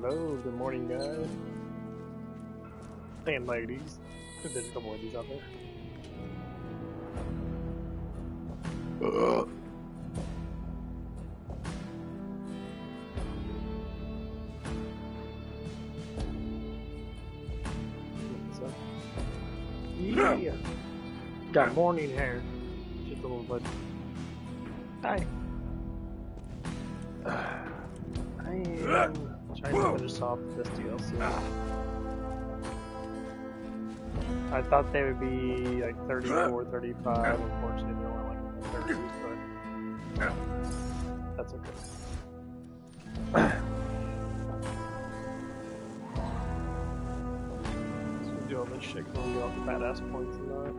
Oh, good morning, guys. And ladies. There's a couple ladies out there. Yeah. Got morning hair. Just a little bit. Hi. I am trying to finish off this DLC. I thought they would be like 34, 35. Unfortunately, they're only like 30, but that's okay. So we do all this shit because we get all the badass points and that.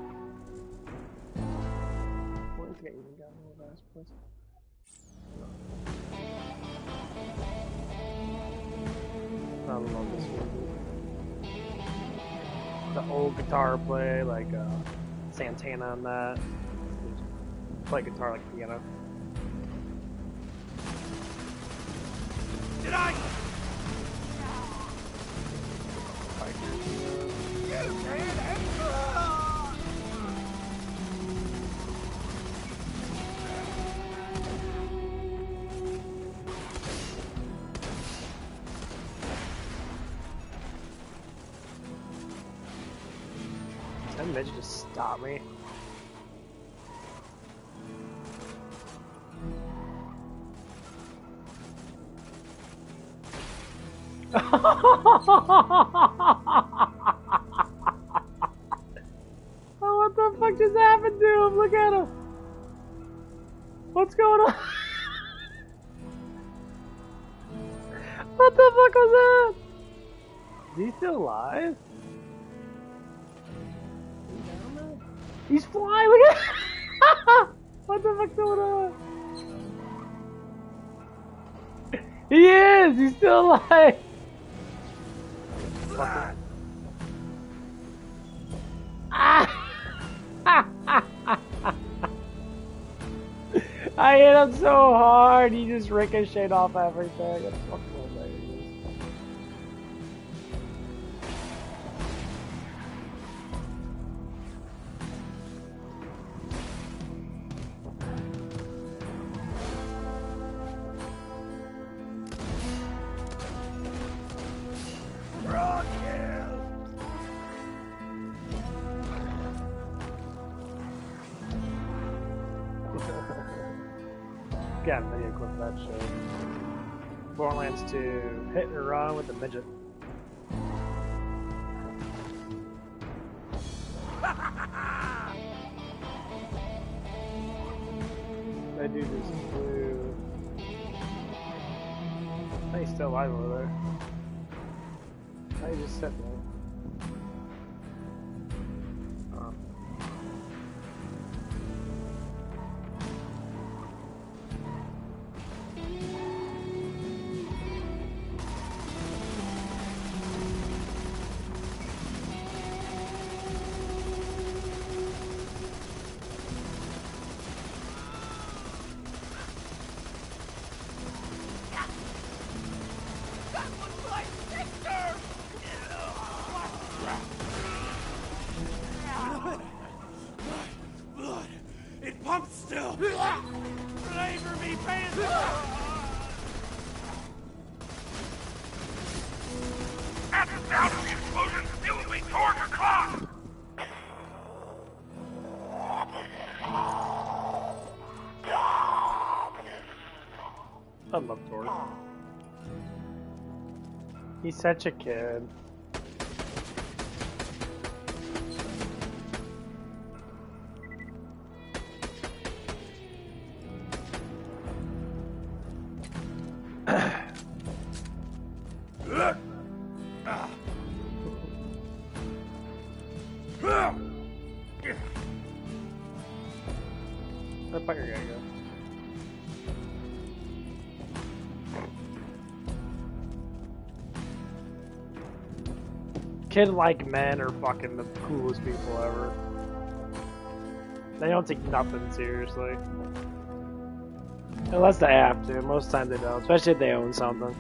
I think I even got more badass points. I love this movie. The old guitar play, like Santana and that. Play guitar like piano. Did I? That midget just stopped me. Oh, what the fuck just happened to him? Look at him. What's going on? What the fuck was that? Is he still alive? He's flying, look at what the fuck's going on? He is! He's still alive! I hit him so hard, he just ricocheted off everything. That's fucking hilarious. Got a video clip of that show. Borderlands 2, hit and run with the midget. They do this blue. He's still alive over there. He's just sitting there. I love Tori. He's such a kid. Where'd the fucker guy go? Kid-like men are fucking the coolest people ever. They don't take nothing seriously. Unless they have to. Most times they don't, especially if they own something.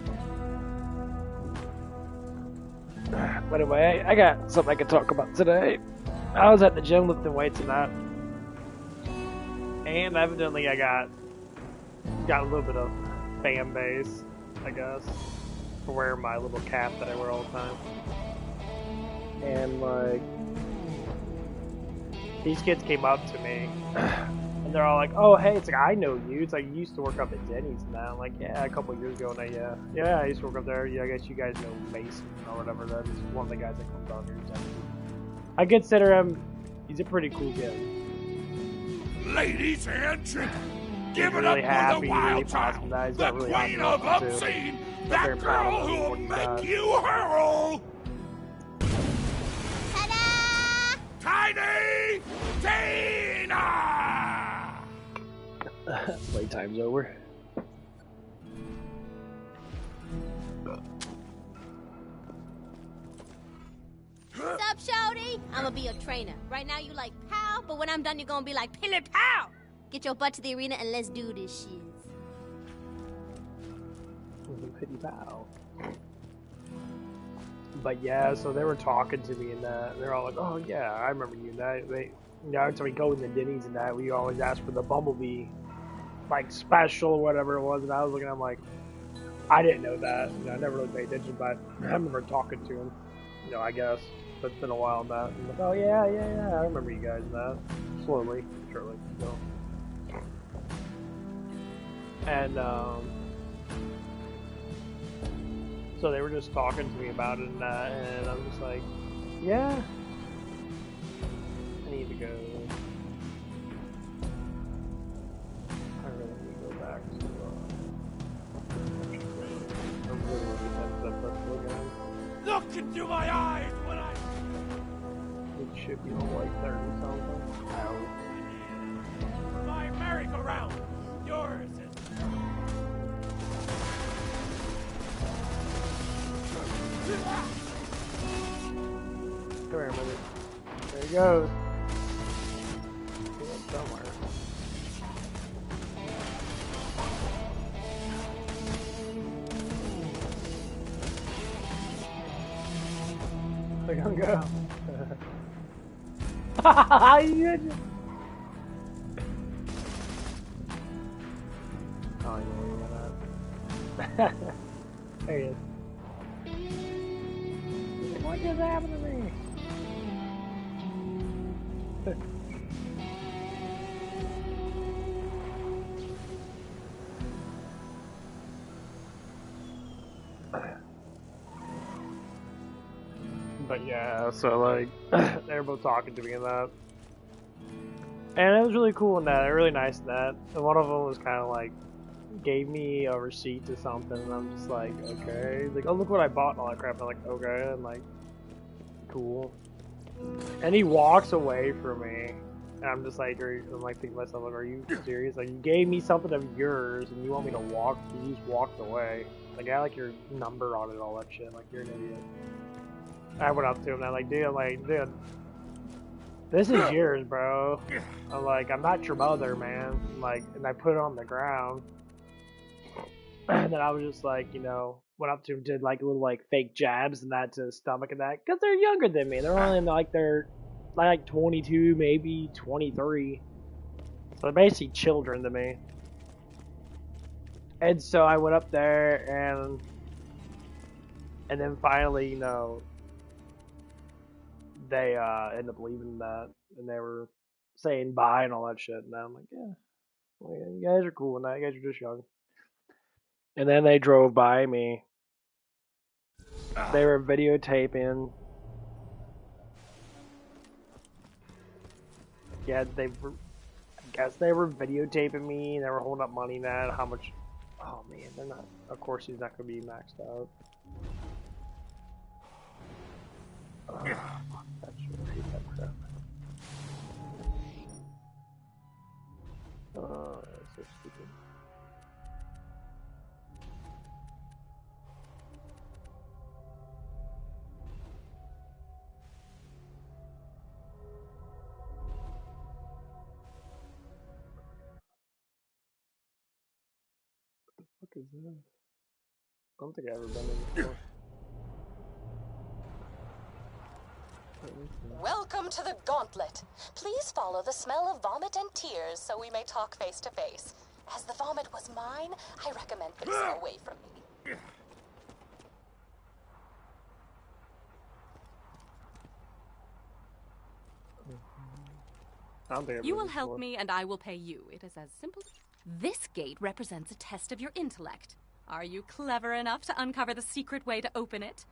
But anyway, I got something I can talk about today. I was at the gym lifting weights and that, and evidently I got a little bit of fan base, I guess, for wearing my little cap that I wear all the time. And like, these kids came up to me, and they're all like, "Oh, hey, it's like I know you. It's like you used to work up at Denny's and that." I'm like, "Yeah, a couple of years ago." And yeah, I used to work up there. Yeah, I guess you guys know Mason or whatever. That's one of the guys that comes out here. I consider him. He's a pretty cool kid. Ladies and gentlemen, give it really up happy, for the wild really child, nice, the really queen of obscene, that girl who'll make you hurl. Ta-da! Tiny Tina! Playtime's over. What's up, shorty? I'm gonna be your trainer. Right now you like pow, but when I'm done you're gonna be like pillar pow! Get your butt to the arena and let's do this shit. Pity pow. But yeah, so they were talking to me and that. They're all like, "Oh yeah, I remember you." And that every time we go in the Denny's and that, we always ask for the Bumblebee, like special or whatever it was. And I was looking, I'm like, I didn't know that. I never really paid attention, but I remember talking to him. I guess. But it's been a while now. I'm like, "Oh yeah, I remember you guys and that." Slowly, surely. So. And so they were just talking to me about it and that, and I'm just like, yeah, I need to go. I really need to go back to Look into my eyes when I... It should be like 30 something. My merry-go-round, yours is... Come here a minute. There he goes. He went somewhere. Look at him go. Oh, I know where you went at. There he is. What just happened to me? But yeah, so like, they were both talking to me and that. And it was really cool in that, really nice in that. And one of them was kind of like, gave me a receipt to something, and I'm just like, okay. He's like, "Oh, look what I bought," and all that crap. And I'm like, okay, and like, cool. And he walks away from me, and I'm just like, I'm like thinking to myself, like, are you serious? Like, you gave me something of yours, and you want me to walk? You just walked away. Like, I like your number on it, all that shit. Like, you're an idiot. I went up to him, and I'm like, dude, this is yours, bro. I'm like, I'm not your mother, man. Like, and I put it on the ground. And then I was just like, went up to him, did like little like fake jabs and that to his stomach and that, because they're younger than me. They're only they're like 22, maybe 23. So they're basically children to me. And so I went up there and then finally, they ended up leaving that, and they were saying bye and all that shit. And I'm like, yeah, well, yeah, you guys are cool and that. You guys are just young. And then they drove by me. They were videotaping. Yeah, I guess they were videotaping me. They were holding up money and that. How much? Oh man, they're not. Of course, he's not gonna be maxed out. That shit, I hate that crap. Oh, that's so stupid. What is this? I don't think I've ever done this before. Welcome to the gauntlet. Please follow the smell of vomit and tears so we may talk face to face. As the vomit was mine, I recommend facing away from me. I don't think I've You heard will this help before. me and I will pay you. It is as simple. This gate represents a test of your intellect. Are you clever enough to uncover the secret way to open it?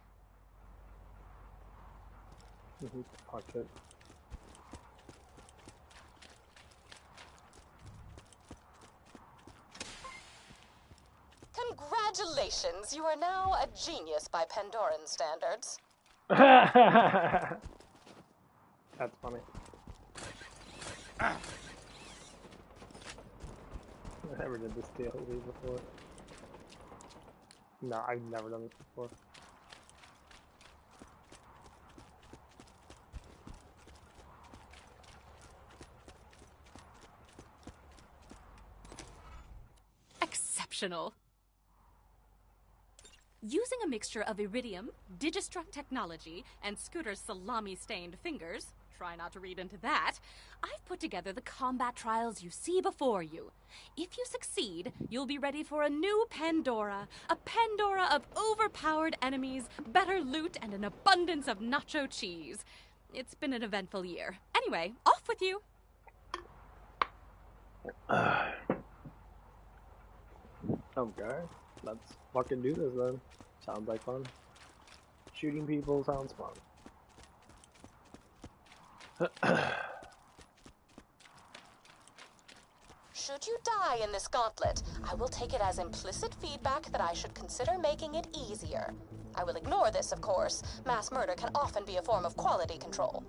Fuck it. Congratulations, you are now a genius by Pandoran standards. That's funny. Ah. I never did this DLC before. No, I've never done this before. Exceptional. Using a mixture of iridium, digistruct technology, and Scooter's salami-stained fingers, try not to read into that, I've put together the combat trials you see before you. If you succeed, you'll be ready for a new Pandora, a Pandora of overpowered enemies, better loot, and an abundance of nacho cheese. It's been an eventful year. Anyway, off with you. Okay, let's fucking do this then. Sounds like fun. Shooting people sounds fun. Should you die in this gauntlet, I will take it as implicit feedback that I should consider making it easier. I will ignore this, of course. Mass murder can often be a form of quality control.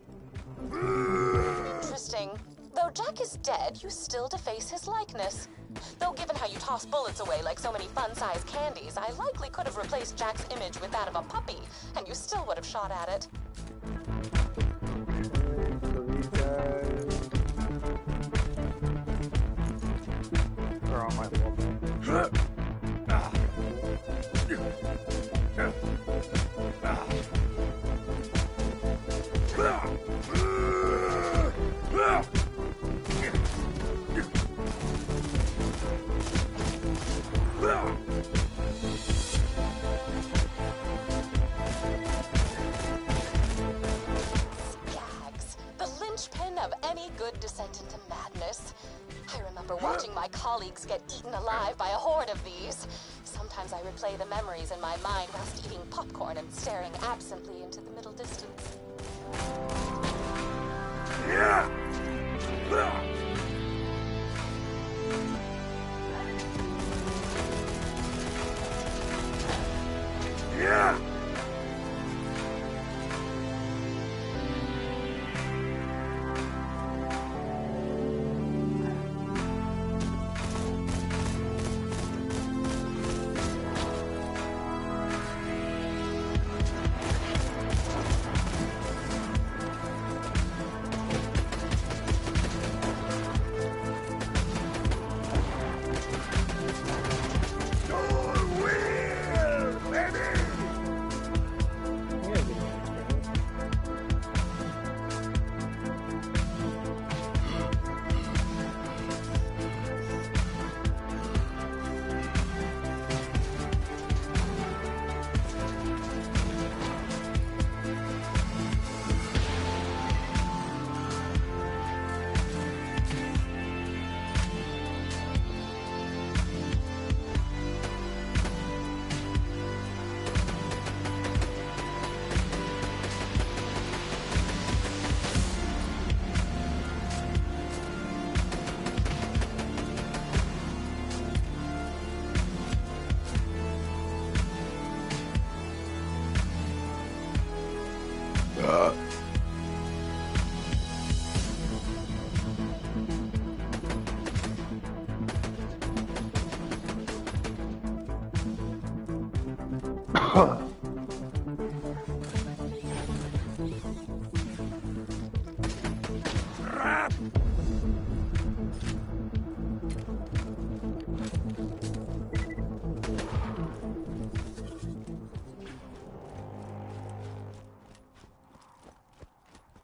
Interesting. Though Jack is dead, you still deface his likeness. Though given how you toss bullets away like so many fun-sized candies, I likely could have replaced Jack's image with that of a puppy, and you still would have shot at it. So these guys are on my level. Gags, the linchpin of any good descent into madness. I remember watching my colleagues get eaten alive by a horde of these. Sometimes I replay the memories in my mind whilst eating popcorn and staring absently into the middle distance.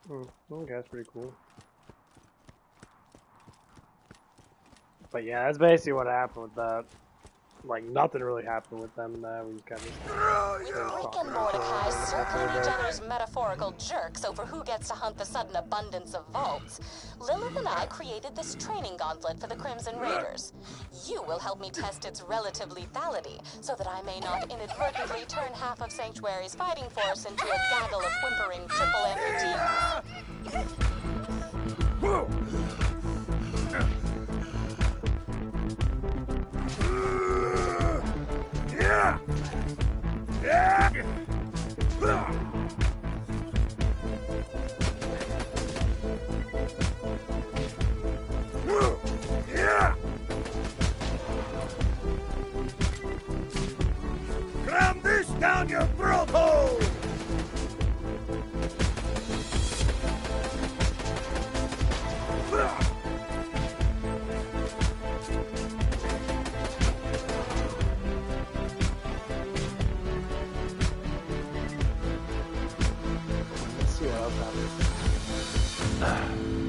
Okay, that's pretty cool. But yeah, that's basically what happened with that. Like, nothing really happened with them. We just kind of With Rick and Mordecai circling each other's metaphorical jerks over who gets to hunt the sudden abundance of vaults, Lilith and I created this training gauntlet for the Crimson Raiders. You will help me test its relative lethality, so that I may not inadvertently turn half of Sanctuary's fighting force into a gaggle of whimpering triple amputees. Yeah! Yeah! Yeah! Cram this down your throat hole!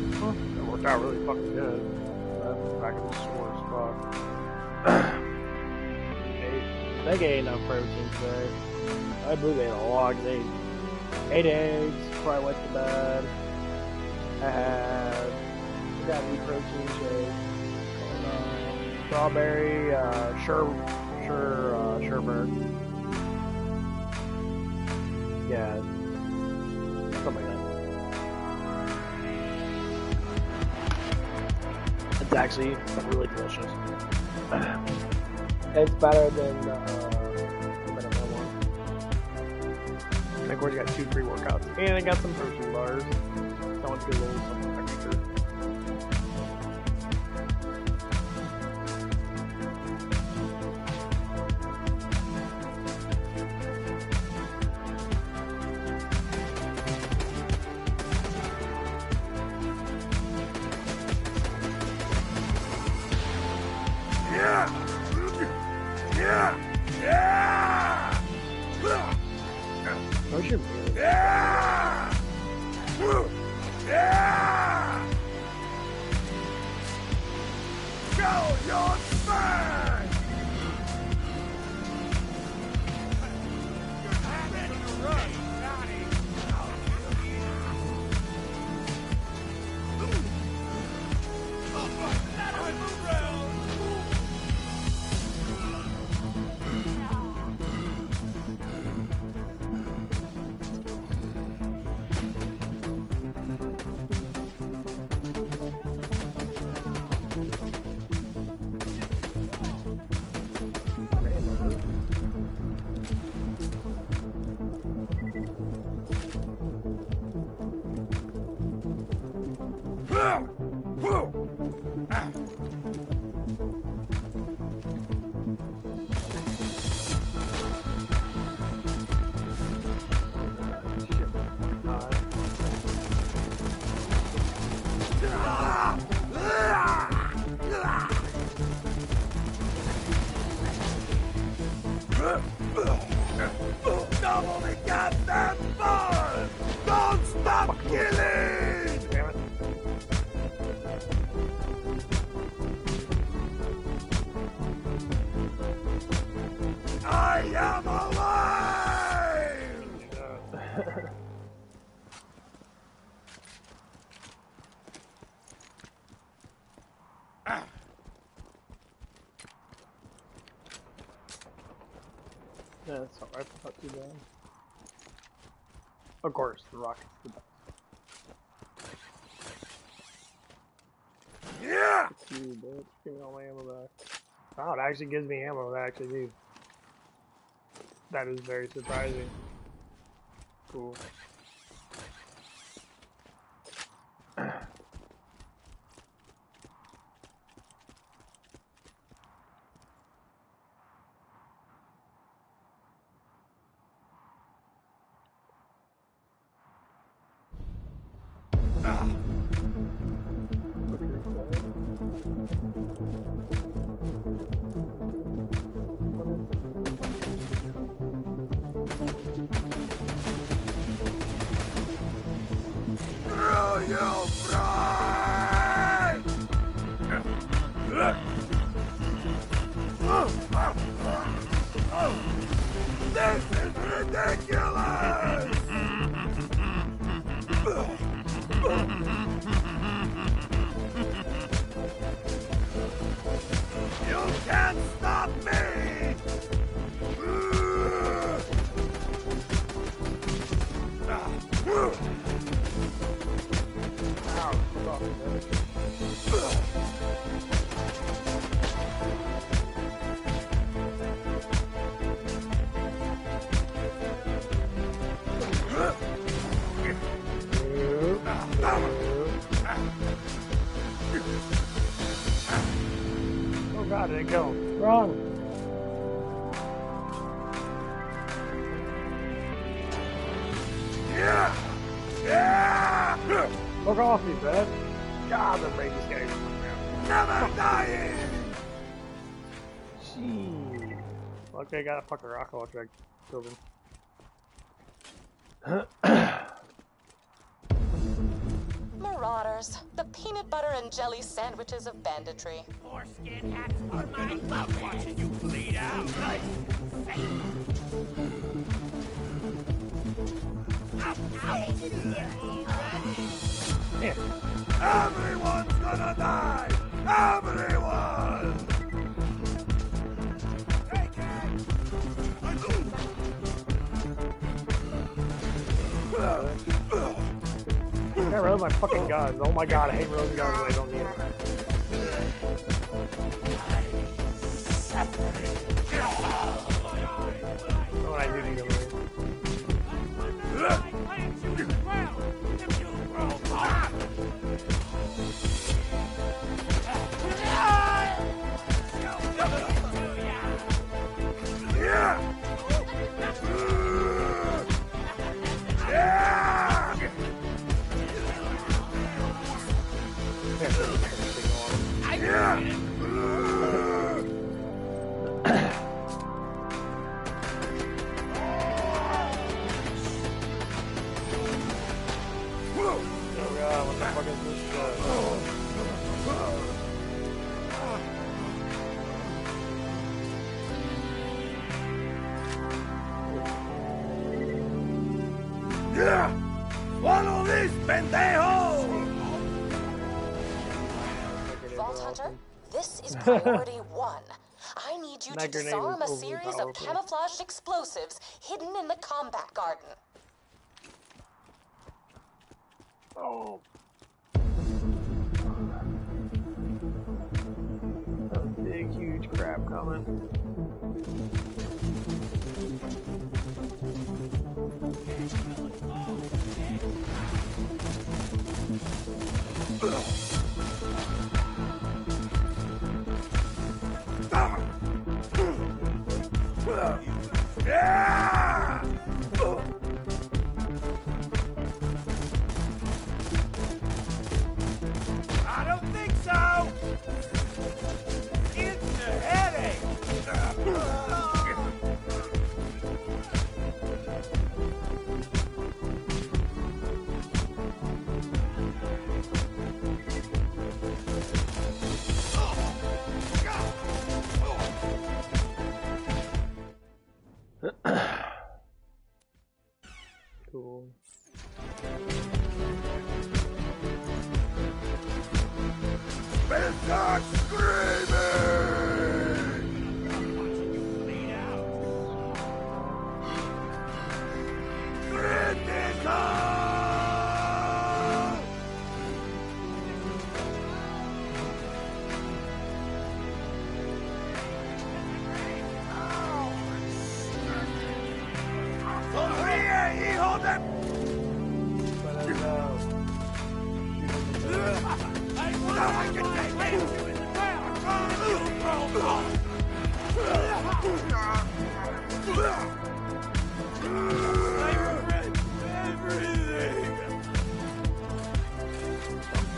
That worked out really fucking good. That back in the sore as fuck. They ate enough protein today. I believe they ate a lot. They ate 8 eggs before I went to bed. I got a protein shake. Strawberry, sherbet. Yeah, something like that. It's actually really delicious. It's better than the one. And of course, you got 2 free workouts, and I got some protein bars. Someone's good little something extra. Yeah! Yeah! Yeah! How's your meal? Yeah! Yeah! Show your spine! Double the goddamn ball! Don't stop killing! Damn it. I am alive! Yeah, it's alright, not too bad. Of course, the rocket's the best. Yeah! It's you, bitch. Give me all my ammo back. Wow, it actually gives me ammo that I actually need. That is very surprising. Cool. didn't kill him. Wrong. Yeah! Yeah! Fuck off, you bad. God, the brain is getting Never dying! Jeez. Okay, got a fucking rocket launcher. I killed him. Marauders, the peanut butter and jelly sandwiches of banditry. More skin hats are my love watching you bleed out. Yeah. Everyone's gonna die! Everyone! I reload my fucking guns. Oh my god, I hate reloading guns when I don't need them. Oh, I do need them. Swallow this, pendejo! Vault Hunter, this is priority 1. I need you to That grenade disarm a was series of overpowerful. camouflaged explosives hidden in the combat garden. Oh. A big, huge crab coming. Yeah! I don't think so! It's a headache! Cool. Start screaming! Critical! Sonríe, hijo de... I can take it! Everything!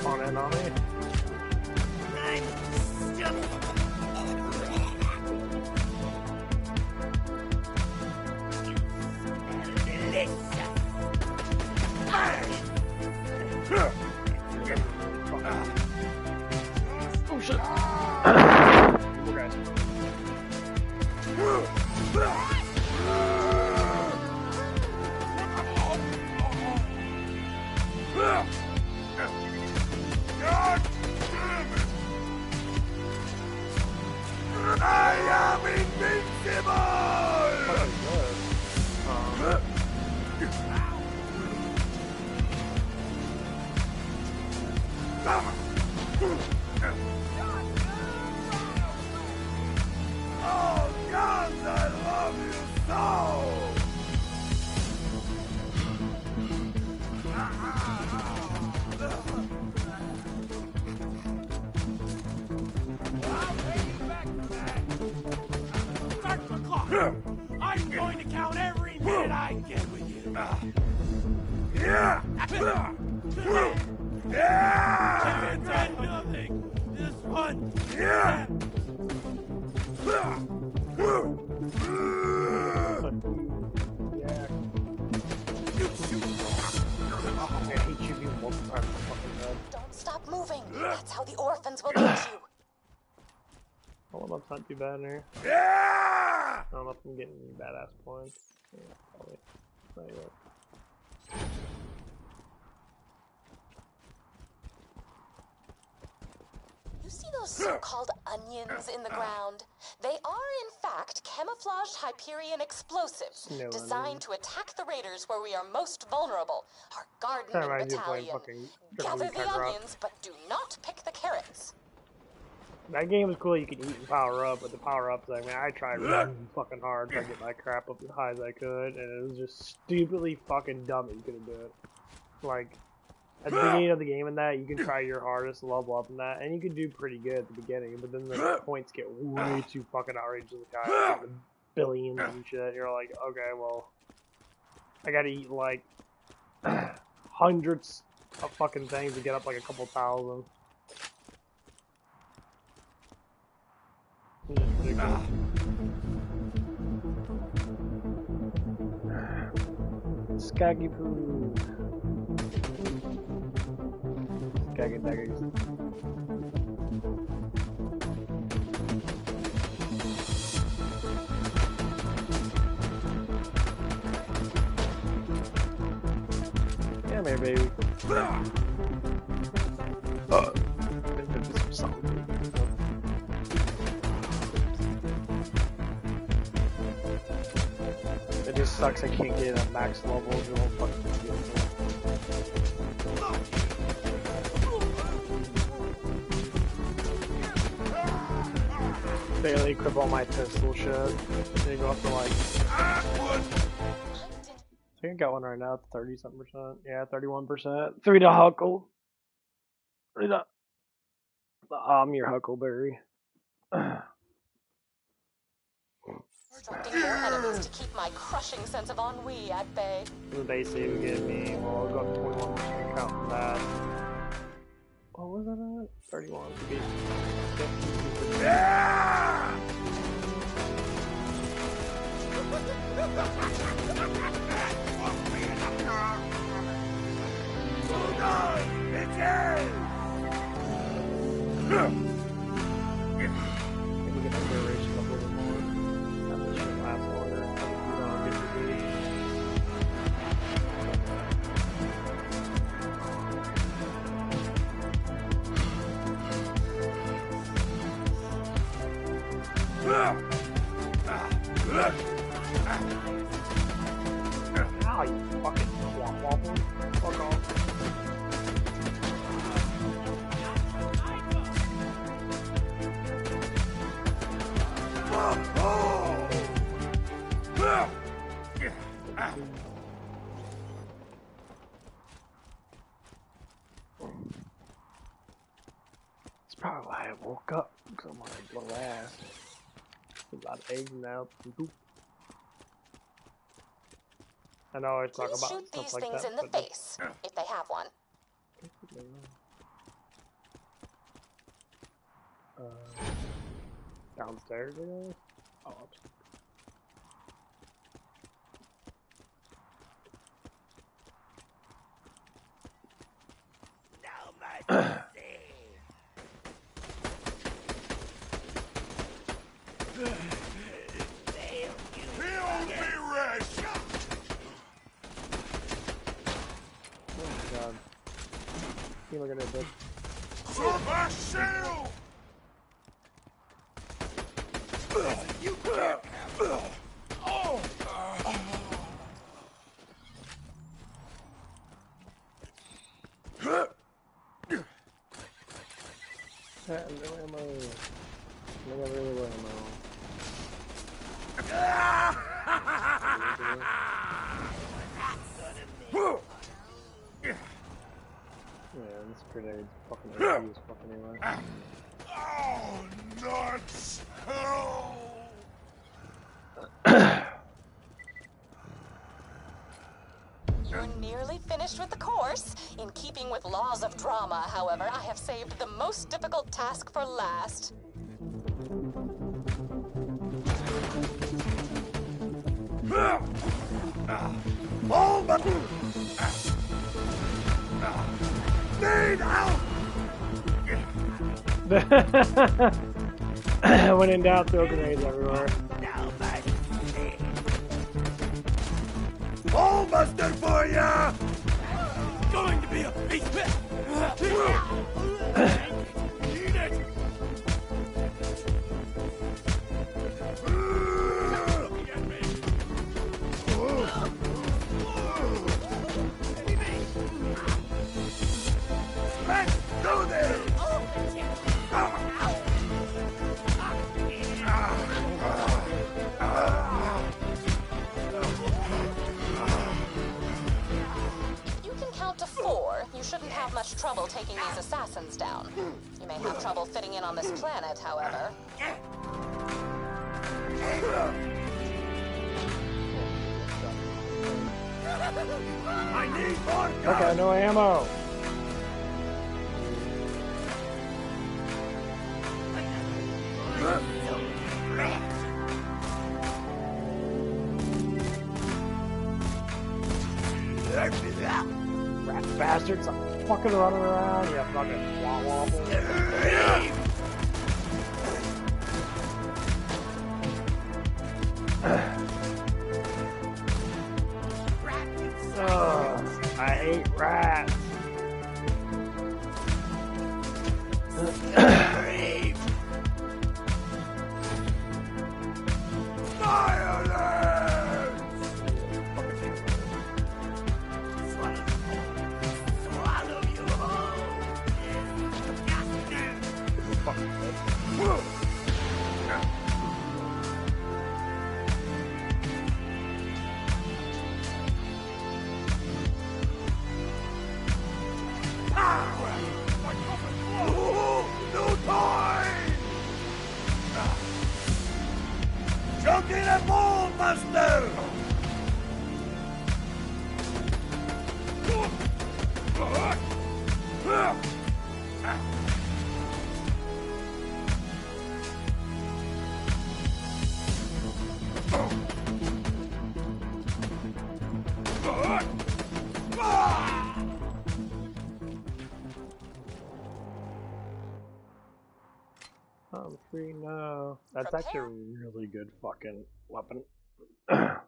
On in on me. Oh shit. Poor guys. God damn it! I am invincible! Fucking good. Oh, guns, I love you so! I get with you. Yeah! Yeah! It's nothing. This one. Yeah! Don't stop moving. That's how the orphans will get you. Hold up, it's not too bad in here. Yeah! I don't know if I'm getting any badass points. Yeah, probably. Not yet. You see those so-called onions in the ground? They are, in fact, camouflaged Hyperion explosives Snow designed onions. to attack the raiders where we are most vulnerable, our Kinda gardening reminds you of playing battalion. fucking Gather the Kakarot. onions, but do not pick the carrots. That game was cool. You could eat and power up, but the power ups, like, man, I tried really fucking hard trying to get my crap up as high as I could, and it was just stupidly fucking dumb that you couldn't do it. Like, at the beginning of the game in that, you can try your hardest to level up in that, and you can do pretty good at the beginning, but then the points get way too fucking outrageously high, like the billions and shit. You're like, okay, well, I gotta eat like hundreds of fucking things to get up like a couple thousand. It's just ridiculous. Skaggy poo. Skaggy daggers. Come here, baby. It just sucks I can't get a max level. It won't fucking get me. Barely equip all my pistol shit. They go up to like. I think I got one right now. 30-something%. Yeah, 31%. 3 to Huckle. 3 to. I'm your Huckleberry. Instructing more enemies to keep my crushing sense of ennui at bay. The base save give me. Well, I'll go up to 21% count from that. What was that at? 31. Yeah! It's in! Maybe get the duration up a little more. That should last longer. I think we don't get to do. Ow, you fucking swamp waffle. Fuck off. That's probably why I woke up. Because I'm like, blow ass. A lot of eggs now. Poop. I know I always talk Please about shoot stuff these like things that, in the but face, if they have one. Downstairs, I guess? Oh, upstairs. Feel me rest! Oh my god. You look at it, bitch. For my shield! You can't have it. Oh! No ammo. No really low ammo. Yeah, this grenade's fucking OP as fuck anyway. Oh, nuts! Oh! nearly finished with the course. In keeping with laws of drama, however, I have saved the most difficult task for last. Need help! When in doubt, throw grenades everywhere. Ballbuster for ya! Going to be a beast pit! Eat it! Looking at me! Let's do this! You can count to 4. You shouldn't have much trouble taking these assassins down. You may have trouble fitting in on this planet, however. I need more guns! Okay, no ammo. Rat bastards, I'm fucking running around. Yeah, fucking wobble. I hate rats. Swallow you whole! No time! Jump in a ball, Buster! I'm free now. That's actually a really good fucking weapon. I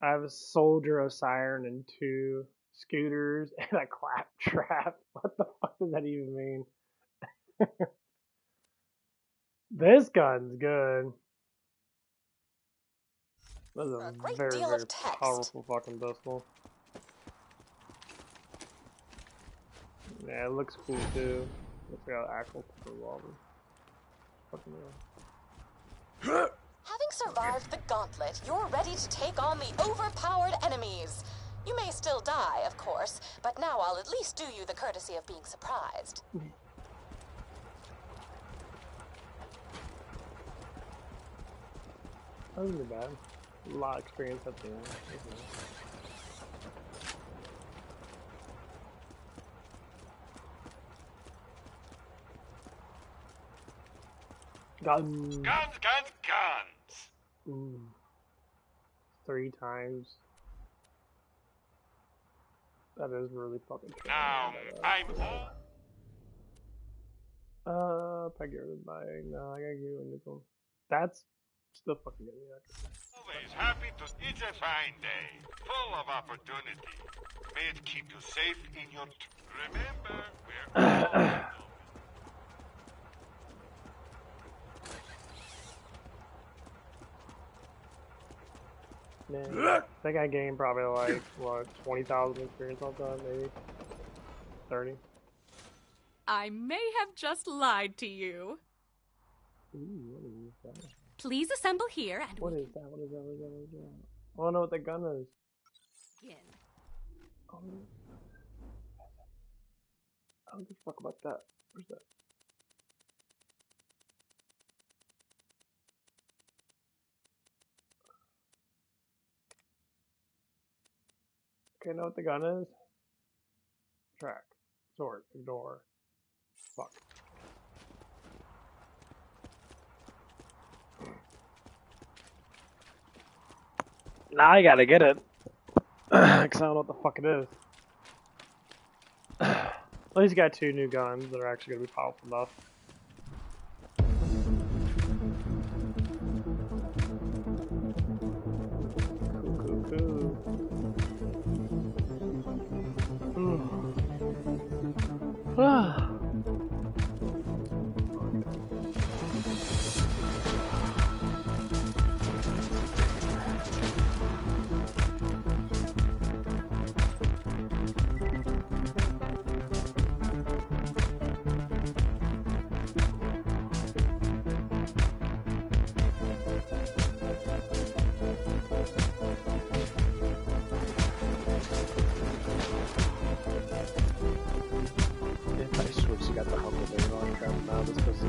have a soldier, a siren, and 2 scooters, and a clap trap. What the fuck does that even mean? This gun's good. This is a great very, deal very of text. powerful fucking pistol. Yeah, it looks cool too. It's got an actual revolver. Fucking yeah. Having survived the gauntlet, you're ready to take on the overpowered enemies. You may still die, of course, but now I'll at least do you the courtesy of being surprised. That wasn't bad. A lot of experience at the end. Guns. Guns, guns, guns! Ooh. 3 times. That is really fucking true. Now, I'm home. Peggy by no, I gotta give you a nickel. That's still fucking good. Always happy to. It's a fine day, full of opportunity. May it keep you safe in your. Remember, we're all. Man, I think I gained probably like what 20,000 experience on that, maybe 30. I may have just lied to you. Ooh, what is that? Please assemble here and What is that? What is that? What is that? What is that? I don't know what the gun is. begin. I don't give a fuck about that. Where's that? Okay, know what the gun is? Track. Sort. Ignore. Fuck. Now I gotta get it. Cause I don't know what the fuck it is. At least he got 2 new guns that are actually gonna be powerful enough. Cool. Got the Huckleberry launch trap now. This was A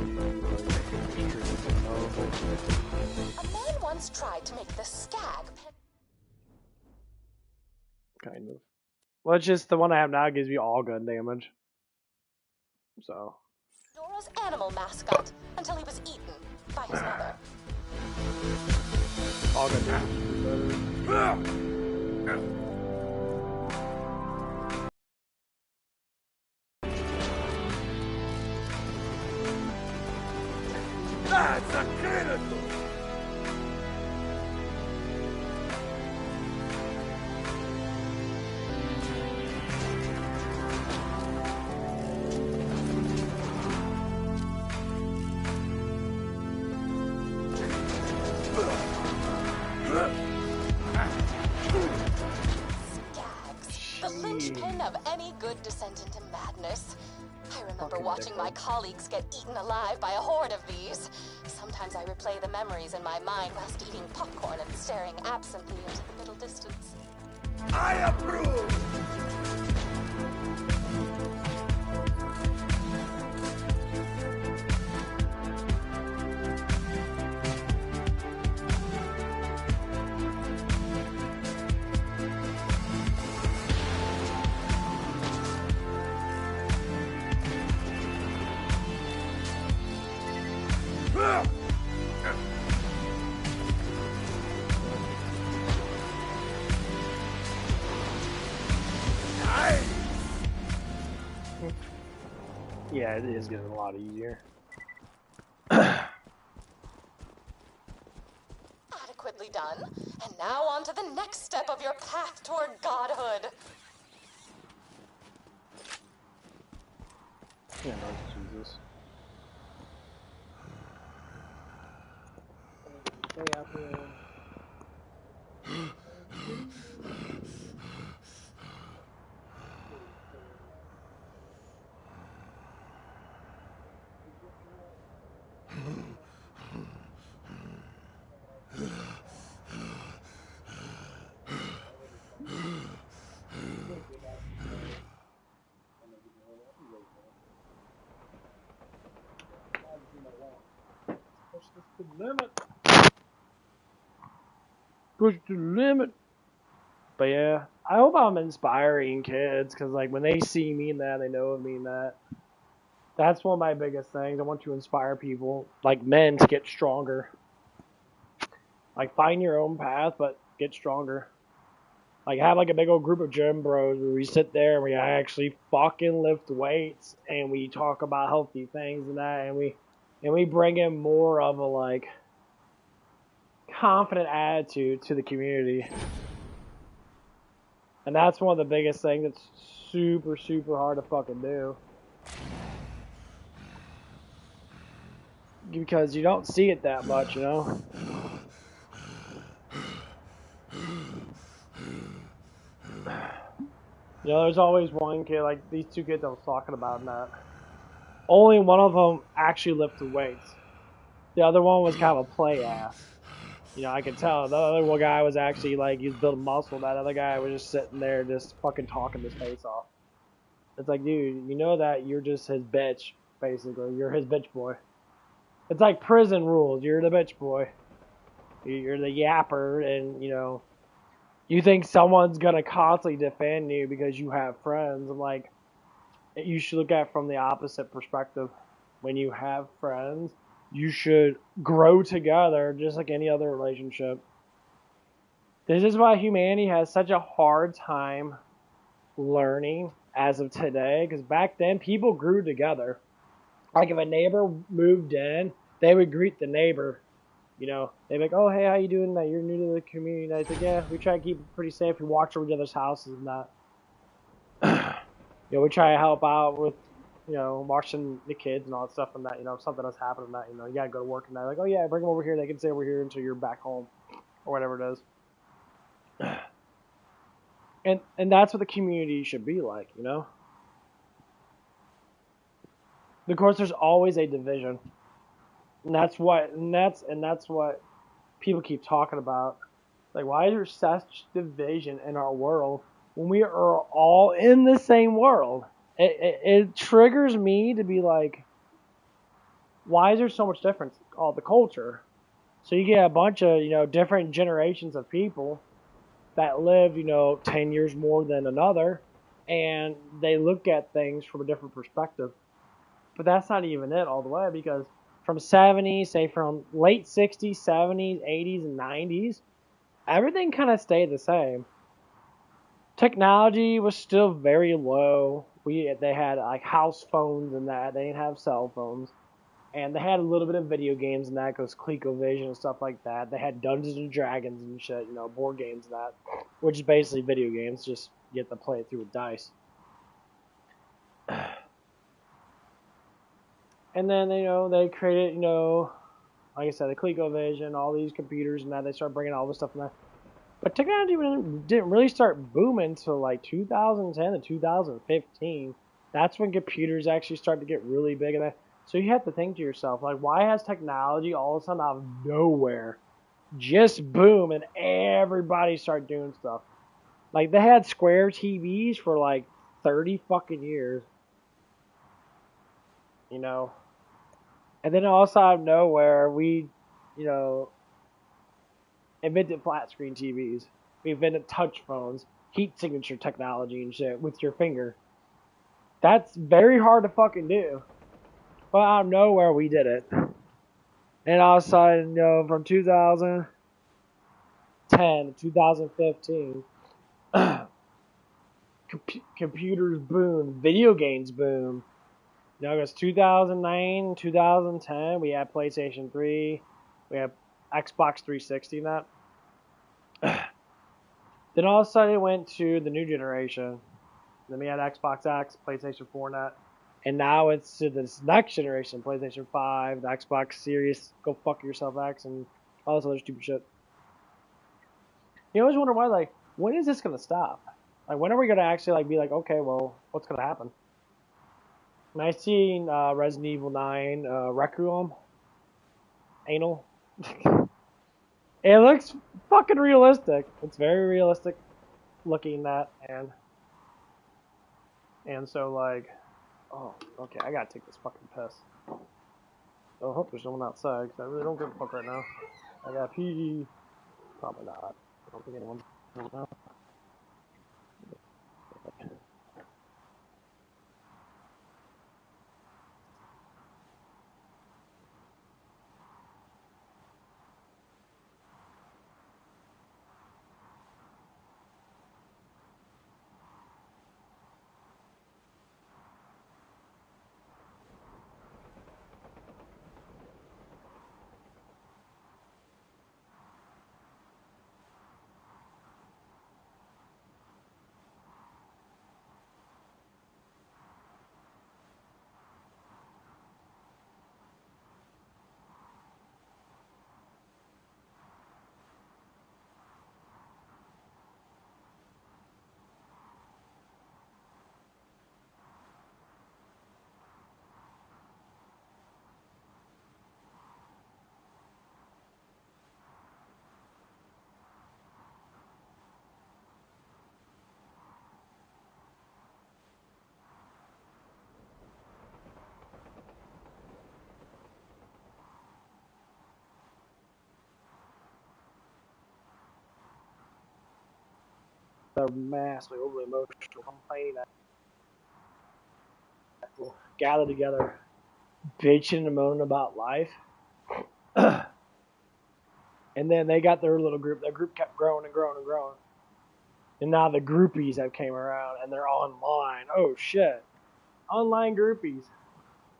man once tried to make the skag. Kind of. Well, it's just the one I have now gives me all gun damage. So. Dora's animal mascot until he was eaten by his mother. All gun damage. That's a critical! Skags, the linchpin of any good descent into madness. I remember watching my colleagues get eaten alive by a horde of these. Sometimes I replay the memories in my mind whilst eating popcorn and staring absently into the middle distance. I approve! Yeah, it is getting a lot easier. Adequately done. And now on to the next step of your path toward godhood. Yeah, no, Jesus. Stay out there. Push this to the limit. Push to the limit. But yeah, I hope I'm inspiring kids, because like when they see me in that, they know of me in that. That's one of my biggest things. I want to inspire people, like men, to get stronger. Like find your own path, but get stronger. Like have like a big old group of gym bros where we sit there and we actually fucking lift weights and we talk about healthy things and that, and we bring in more of a like confident attitude to the community. And that's one of the biggest things that's super, super hard to fucking do. Because you don't see it that much, you know? You know, there's always one kid, like these 2 kids I was talking about in that. Only one of them actually lifted weights. The other one was kind of a play ass. You know, I could tell. The other one guy was actually like, he was building muscle. That other guy was just sitting there just fucking talking his face off. It's like, dude, you know that you're just his bitch, basically. You're his bitch boy. It's like prison rules. You're the bitch boy. You're the yapper, and, you know, You think someone's gonna constantly defend you because you have friends. I'm like, you should look at it from the opposite perspective. When you have friends, you should grow together just like any other relationship. This is why humanity has such a hard time learning as of today, because back then people grew together. Like if a neighbor moved in, they would greet the neighbor. You know, they'd be like, "Oh, hey, how you doing? That you're new to the community." And I was like, "Yeah, we try to keep it pretty safe. We watch over each other's houses and that." We try to help out with, watching the kids and all that stuff and that. If something does happen and that, you gotta go to work and that. Like, "Oh yeah, bring them over here. They can stay over here until you're back home, or whatever it is." And that's what the community should be like. Of course, there's always a division, and that's what people keep talking about. Like, why is there such division in our world when we are all in the same world? It triggers me to be like, why is there so much difference? All the culture. So you get a bunch of different generations of people that live 10 years more than another, and they look at things from a different perspective. But that's not even it all the way, because from 70s, say from late 60s, 70s, 80s, and 90s, everything kind of stayed the same. Technology was still very low. They had like house phones and that. They didn't have cell phones. And they had a little bit of video games and that, because ColecoVision and stuff like that. They had Dungeons and Dragons and shit, board games and that, which is basically video games, just you have to play it through with dice. And then, they created, like I said, the ColecoVision, all these computers and that. They started bringing all this stuff in that. But technology didn't really start booming until like 2010 to 2015. That's when computers actually started to get really big. And so you have to think to yourself, like, why has technology all of a sudden out of nowhere just boom and everybody started doing stuff? Like, they had square TVs for like 30 fucking years. And then also out of nowhere, we, invented flat screen TVs. We invented touch phones, heat signature technology and shit with your finger. That's very hard to fucking do. But out of nowhere, we did it. And all of a sudden, from 2010 to 2015, computers boom, video games boom. It was 2009, 2010, we had PlayStation 3, we had Xbox 360 and that. Then all of a sudden it went to the new generation. Then we had Xbox X, PlayStation 4 and that. And now it's to this next generation, PlayStation 5, the Xbox Series, go fuck yourself X, and all this other stupid shit. You always wonder why, like, when is this going to stop? Like, when are we going to actually, like, be like, okay, well, what's going to happen? And I seen Resident Evil 9 Requiem. Anal. It looks fucking realistic. It's very realistic looking that, and so, like, oh, okay, I gotta take this fucking piss. So I hope there's no one outside, because I really don't give a fuck right now. I gotta pee. Probably not. I don't think anyone's now. they're massively overly emotional, complaining that people gather together, bitching and moaning about life. And then they got their little group. Their group kept growing and growing and growing. And now the groupies have came around and they're online. Oh shit. Online groupies.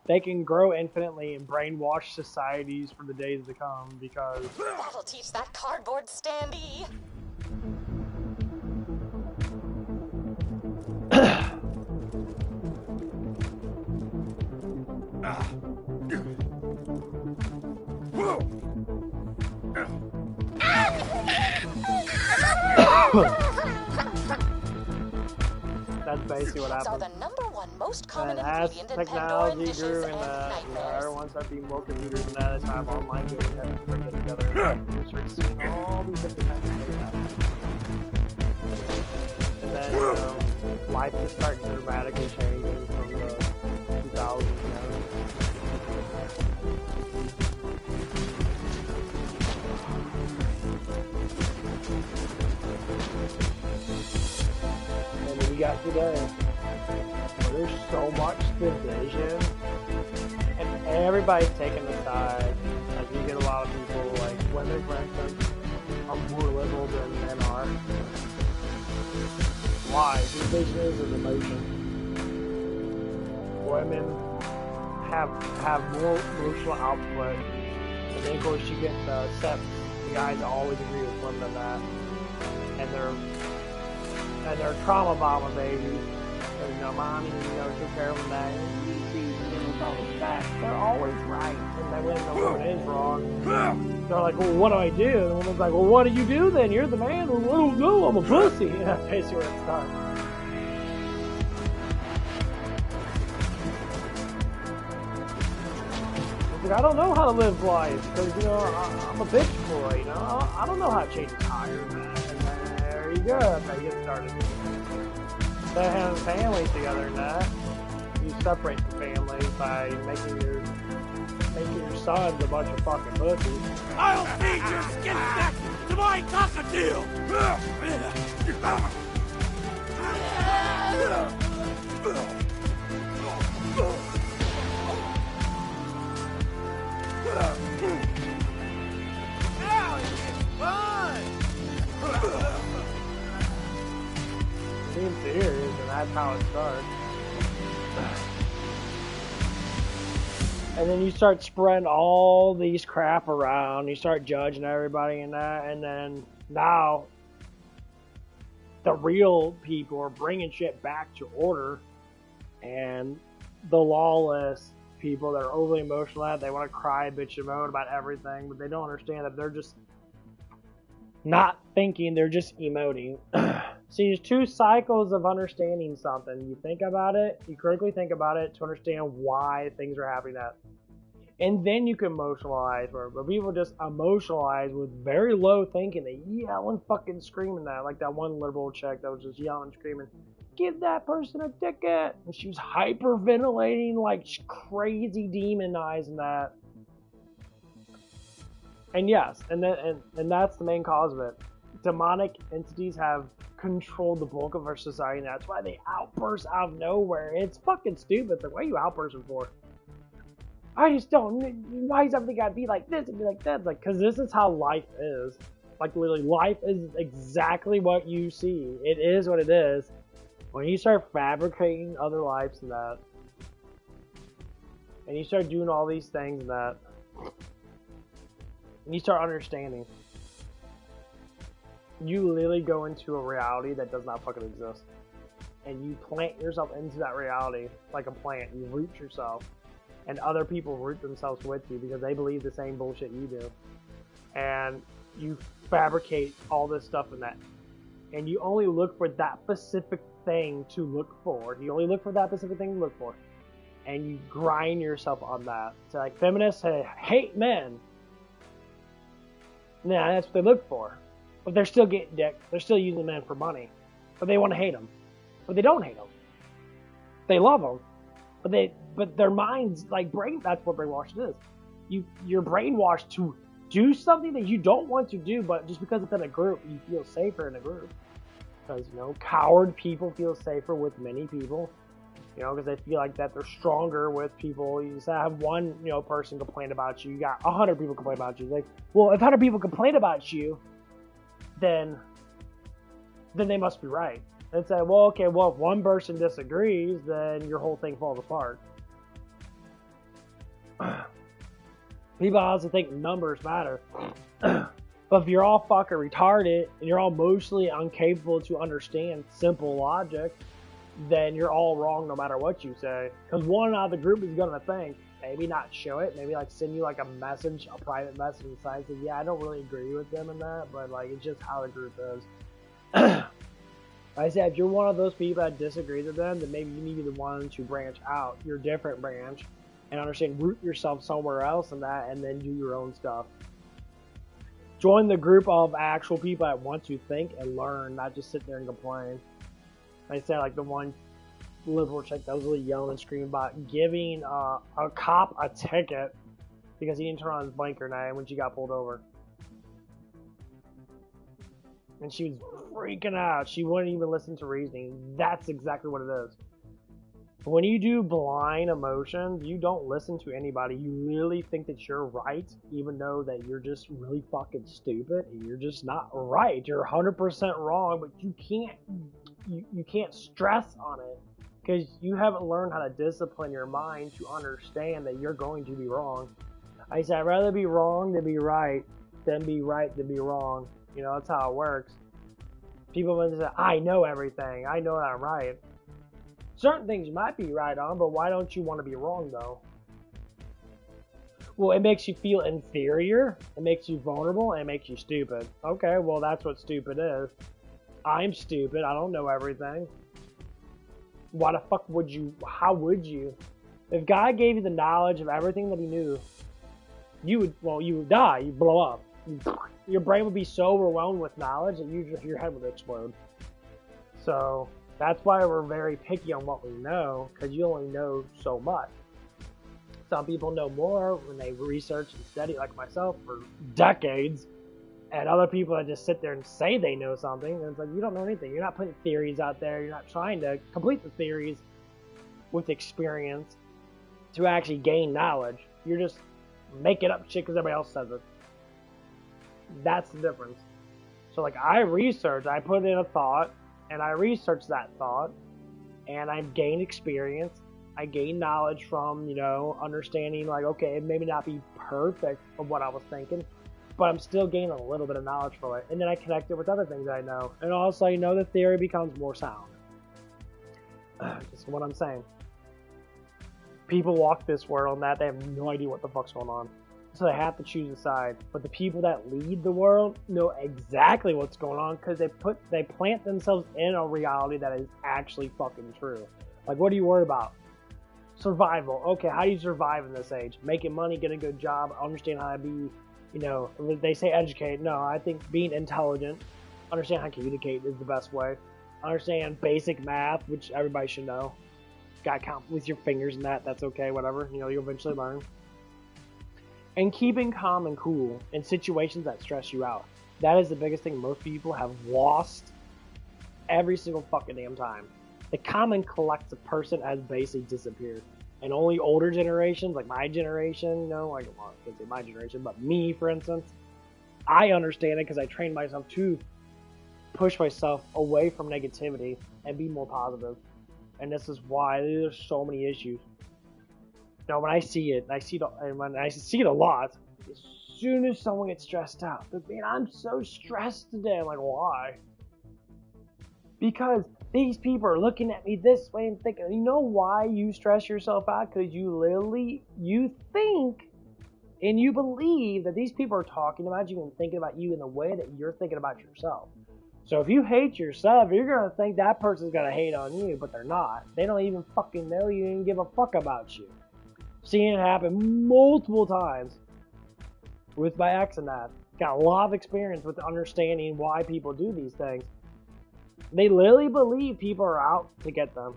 They can grow infinitely and brainwash societies for the days to come because That'll teach that cardboard standee. that's basically what Are happened. the #1 most common And as ingredient in Pandoran technology dishes grew and and nightmares. everyone started being more computers and at a time online gaming had to get together and start seeing all these different kinds of things happen. And then life just started dramatically changing from the 2000s. And then we got today. There's so much division, and everybody's taking a side. Like you get a lot of people, like women, for instance, are more liberal than men are. Why? Division is an emotion. Women have more emotional output, and then of course you get the guys that always agree with women on that, and they're trauma bombing babies. You know, mommy, took care of them that. They're always right. And then when the woman is wrong, they're like, well, what do I do? And the woman's like, well, what do you do then? You're the man. Well, I don't know. I'm a pussy. And that's basically where it starts. Like, I don't know how to live life because, I'm a bitch boy, I don't know how to change a tire, man. And there you go. That's how you get started. They have families together and that. You separate the families by making your sons a bunch of fucking pussies. I'll feed your skin back to my cockatiel! Being serious, and that's how it starts. And then you start spreading all these crap around. You start judging everybody and that, and then now the real people are bringing shit back to order, and the lawless people that are overly emotional, they want to cry, bitch, and moan about everything, but they don't understand that they're just not thinking, they're just emoting. See, there's two cycles of understanding something. You think about it, you critically think about it to understand why things are happening that. And then you can emotionalize, but people just emotionalize with very low thinking. They yell and fucking screaming that, like that one liberal chick that was just yelling and screaming, give that person a ticket! And she was hyperventilating like crazy, demonizing that. And yes, and that's the main cause of it. Demonic entities have controlled the bulk of our society, and that's why they outburst out of nowhere. It's fucking stupid. It's like, what are you outbursting for? I just don't. Why does everything gotta be like this and be like that? It's like, because this is how life is. Like, literally, life is exactly what you see. It is what it is. When you start fabricating other lives and that, and you start doing all these things and that, and you start understanding, you literally go into a reality that does not fucking exist. And you plant yourself into that reality like a plant. You root yourself. And other people root themselves with you because they believe the same bullshit you do. And you fabricate all this stuff in that. And you only look for that specific thing to look for. You only look for that specific thing to look for. And you grind yourself on that. So like feminists hate men. Yeah, that's what they look for. But they're still getting dick. They're still using men for money. But they want to hate them. But they don't hate them. They love them. But their minds, like brain, that's what brainwashing is. You're brainwashed to do something that you don't want to do, but just because it's in a group, you feel safer in a group. Because, coward people feel safer with many people. Because they feel like that they're stronger with people. You just have one, person complain about you. You got 100 people complain about you. Like, well, if 100 people complain about you, then they must be right. And say, well, okay, well, if one person disagrees, then your whole thing falls apart. People also think numbers matter. But if you're all fucking retarded and you're all mostly incapable to understand simple logic, then you're all wrong no matter what you say. Because one out of the group is gonna think, maybe not show it, maybe like send you like a message, a private message inside, say, yeah, I don't really agree with them in that, but like it's just how the group is. I said, if you're one of those people that disagrees with them, then maybe you need to be the one to branch out your different branch and understand, root yourself somewhere else in that, and then do your own stuff. Join the group of actual people that want to think and learn, not just sit there and complain. I said, like the one liberal chick that was really yelling and screaming about giving a cop a ticket because he didn't turn on his blinker night when she got pulled over. And she was freaking out. She wouldn't even listen to reasoning. That's exactly what it is. When you do blind emotions, you don't listen to anybody. You really think that you're right, even though that you're just really fucking stupid. And you're just not right. You're 100% wrong, but you can't stress on it because you haven't learned how to discipline your mind to understand that you're going to be wrong. I said, I'd rather be wrong than be right than be right than be wrong. That's how it works. People want to say, I know everything. I know that I'm right. Certain things you might be right on, but why don't you want to be wrong, though? Well, it makes you feel inferior, it makes you vulnerable, and it makes you stupid. Okay, well, that's what stupid is. I'm stupid, I don't know everything. Why the fuck would you, how would you? If God gave you the knowledge of everything that he knew, you would die, you'd blow up. Your brain would be so overwhelmed with knowledge that your head would explode. So that's why we're very picky on what we know, because you only know so much. Some people know more when they research and study, like myself, for decades, and other people that just sit there and say they know something, and it's like, you don't know anything. You're not putting theories out there. You're not trying to complete the theories with experience to actually gain knowledge. You're just making up shit because everybody else says it. That's the difference. So like I put in a thought, and I researched that thought, and I've gained experience. I gained knowledge from, understanding like, okay, it may not be perfect of what I was thinking, but I'm still gaining a little bit of knowledge from it. And then I connect it with other things I know. And also, the theory becomes more sound. Just what I'm saying. People walk this world and that they have no idea what the fuck's going on. So they have to choose a side. But the people that lead the world know exactly what's going on because they plant themselves in a reality that is actually fucking true. Like, what do you worry about? Survival. Okay, how do you survive in this age? Making money, get a good job, understand how to be, they say educate. No, I think being intelligent, understand how to communicate is the best way. Understand basic math, which everybody should know. Gotta count with your fingers and that's okay, whatever. You'll eventually learn. And keeping calm and cool in situations that stress you out. That is the biggest thing most people have lost every single fucking damn time. The calm and collected person has basically disappeared. And only older generations, like my generation, I can't say my generation, but me, for instance, I understand it because I trained myself to push myself away from negativity and be more positive. And this is why there's so many issues. When I see it, when I see it a lot, as soon as someone gets stressed out, they're like, man, I'm so stressed today. I'm like, why? Because these people are looking at me this way and thinking, you know why you stress yourself out? Because you think and you believe that these people are talking about you and thinking about you in the way that you're thinking about yourself. So if you hate yourself, you're going to think that person's going to hate on you, but they're not. They don't even fucking know you and give a fuck about you. Seen it happen multiple times with my ex and that. Got a lot of experience with understanding why people do these things. They literally believe people are out to get them.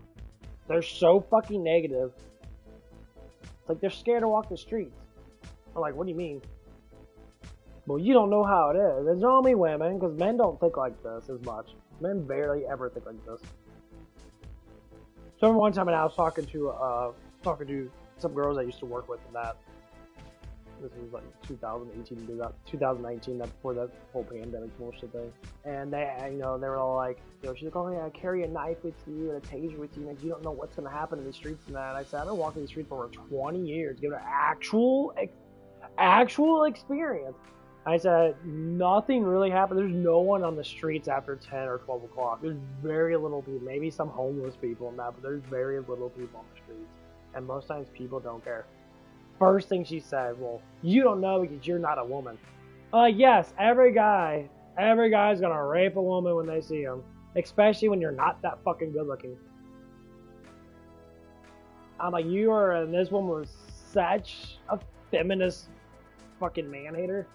They're so fucking negative. It's like they're scared to walk the streets. I'm like, what do you mean? Well, you don't know how it is. It's only women, because men don't think like this as much. Men barely ever think like this. So one time, I was talking to some girls I used to work with, and that this was like 2018, 2019, that before that whole pandemic bullshit thing. And they, they were all like, she's like, oh yeah, I carry a knife with you and a taser with you, like you don't know what's gonna happen in the streets and that. And I said, I've been walking the streets for over 20 years, giving an actual experience. I said, nothing really happened. There's no one on the streets after 10 or 12 o'clock. There's very little people, maybe some homeless people and that, but there's very little people on the streets. And most times people don't care. First thing she said, well, you don't know because you're not a woman. Yes, every guy's gonna rape a woman when they see him. Especially when you're not that fucking good looking. I'm like, and this woman was such a feminist fucking man-hater.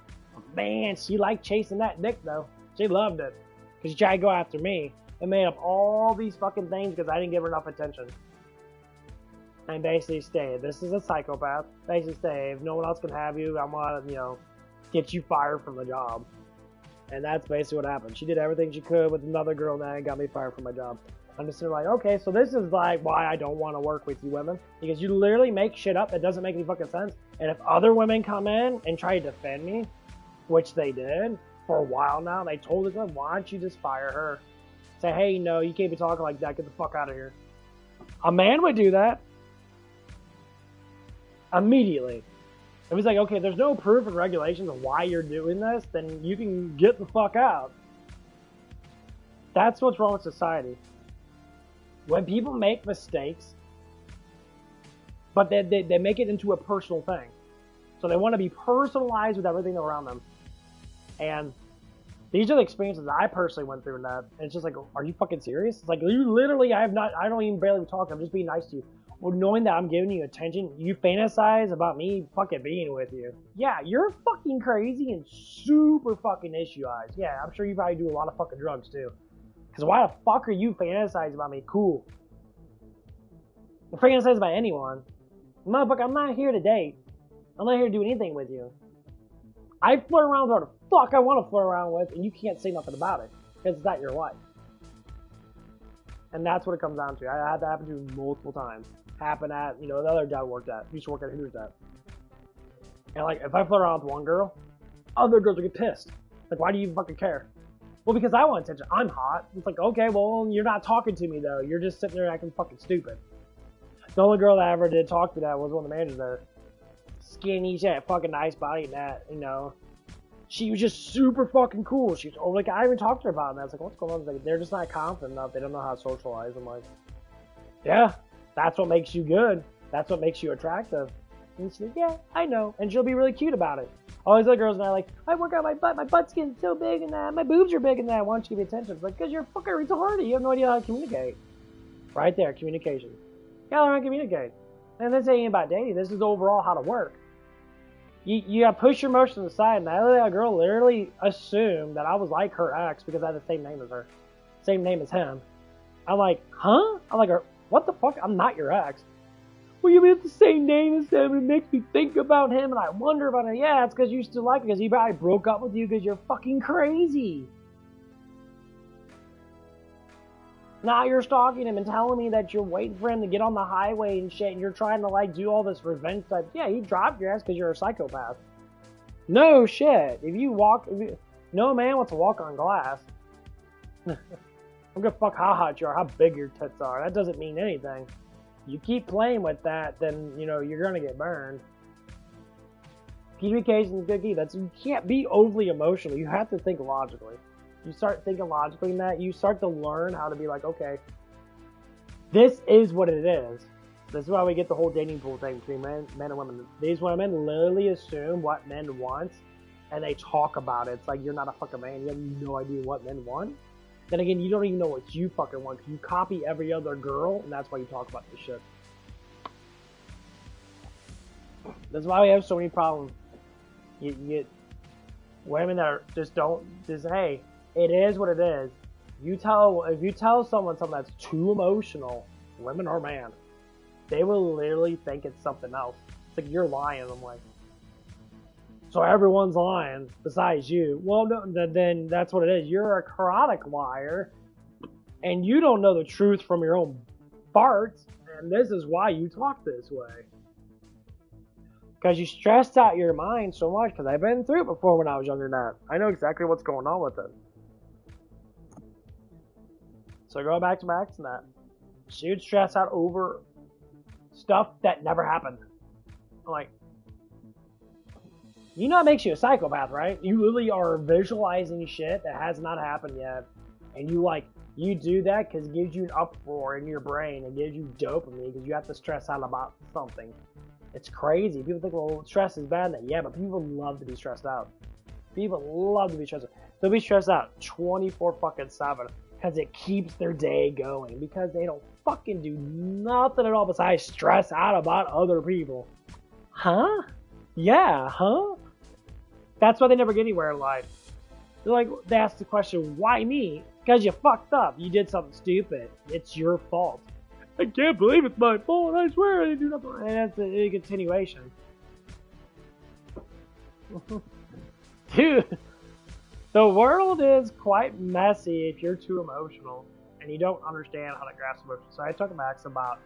Man, she liked chasing that dick though. She loved it. Because she tried to go after me. And made up all these fucking things because I didn't give her enough attention. And basically stated, this is a psychopath. Basically stated, if no one else can have you, I'm gonna, get you fired from the job. And that's basically what happened. She did everything she could with another girl and that got me fired from my job. I'm just like, okay, so this is like why I don't want to work with you women. Because you literally make shit up that doesn't make any fucking sense. And if other women come in and try to defend me, which they did for a while now, they told us, why don't you just fire her? Say, hey, no, you can't be talking like that. Get the fuck out of here. A man would do that. Immediately. It was like, okay, there's no proof and regulations of why you're doing this, then you can get the fuck out. That's what's wrong with society. When people make mistakes, but they make it into a personal thing. So they want to be personalized with everything around them. And these are the experiences I personally went through in that. And it's just like, are you fucking serious? It's like, you literally, I don't even barely talk. I'm just being nice to you. Well, knowing that I'm giving you attention, you fantasize about me fucking being with you. Yeah, you're fucking crazy and super fucking issue eyes. Yeah, I'm sure you probably do a lot of fucking drugs too. Because why the fuck are you fantasizing about me? Cool. I'm fantasizing about anyone. Motherfucker, I'm not here to date. I'm not here to do anything with you. I flirt around with whoever the fuck I want to flirt around with, and you can't say nothing about it. Because it's not your life. And that's what it comes down to. I had that happen to me multiple times. Happen at, the other job I worked at. Used to work at Hooters at. And like, if I flirt around with one girl, other girls would get pissed. Like, why do you fucking care? Well, because I want attention. I'm hot. It's like, okay, well, you're not talking to me though. You're just sitting there acting fucking stupid. The only girl that ever did talk to me that was one of the managers there. Skinny, she had a fucking nice body and that, She was just super fucking cool. She was like, I even talked to her about it. And I was like, what's going on? Like, they're just not confident enough. They don't know how to socialize. I'm like, yeah, that's what makes you good. That's what makes you attractive. And she's like, yeah, I know. And she'll be really cute about it. All these other girls are like, I work out my butt. My butt skin's so big and that. My boobs are big and that. Why don't you give me attention? It's like, because you're fucking retarded. You have no idea how to communicate. Right there, communication. You gotta learn how to communicate. And this ain't about dating. This is overall how to work. You gotta push your emotions aside. And that girl literally assumed that I was like her ex because I had the same name as her. Same name as him. I'm like, huh? I'm like, what the fuck? I'm not your ex. Well, you have the same name as him. It makes me think about him and I wonder about it. Yeah, it's because you still like it because he probably broke up with you because you're fucking crazy. Now you're stalking him and telling me that you're waiting for him to get on the highway and shit and you're trying to like do all this revenge type. Yeah, he dropped your ass because you're a psychopath. No shit. No man wants to walk on glass. I'm gonna fuck how hot you are, how big your tits are. That doesn't mean anything. You keep playing with that, then you're gonna get burned. Communication is good key. You can't be overly emotional. You have to think logically. You start thinking logically in that, you start to learn how to be like, okay, this is what it is. This is why we get the whole dating pool thing between men and women. These women literally assume what men want, and they talk about it. It's like, you're not a fucking man. You have no idea what men want. Then again, you don't even know what you fucking want. You copy every other girl, and that's why you talk about this shit. That's why we have so many problems. You get women that hey, it is what it is. If you tell someone something that's too emotional, women or man, they will literally think it's something else. It's like, you're lying. I'm like, so everyone's lying besides you. Well, no, then that's what it is. You're a chronic liar And you don't know the truth from your own farts, and this is why you talk this way. Because you stressed out your mind so much, because I've been through it before when I was younger than that. I know exactly what's going on with it. So go back to Max and that. She would stress out over stuff that never happened. I'm like, you know it makes you a psychopath, right? You literally are visualizing shit that has not happened yet. And you do that because it gives you an uproar in your brain. It gives you dopamine because you have to stress out about something. It's crazy. People think, well, stress is bad. Yeah, but people love to be stressed out. People love to be stressed out. They'll be stressed out 24 fucking 7 because it keeps their day going. Because they don't fucking do nothing at all besides stress out about other people. Huh? Yeah, huh? That's why they never get anywhere in life. They ask the question, why me? Because you fucked up. You did something stupid. It's your fault. I can't believe it's my fault. I swear I didn't do nothing. And that's a continuation. Dude, the world is quite messy if you're too emotional and you don't understand how to grasp emotions. So I talk to Max about,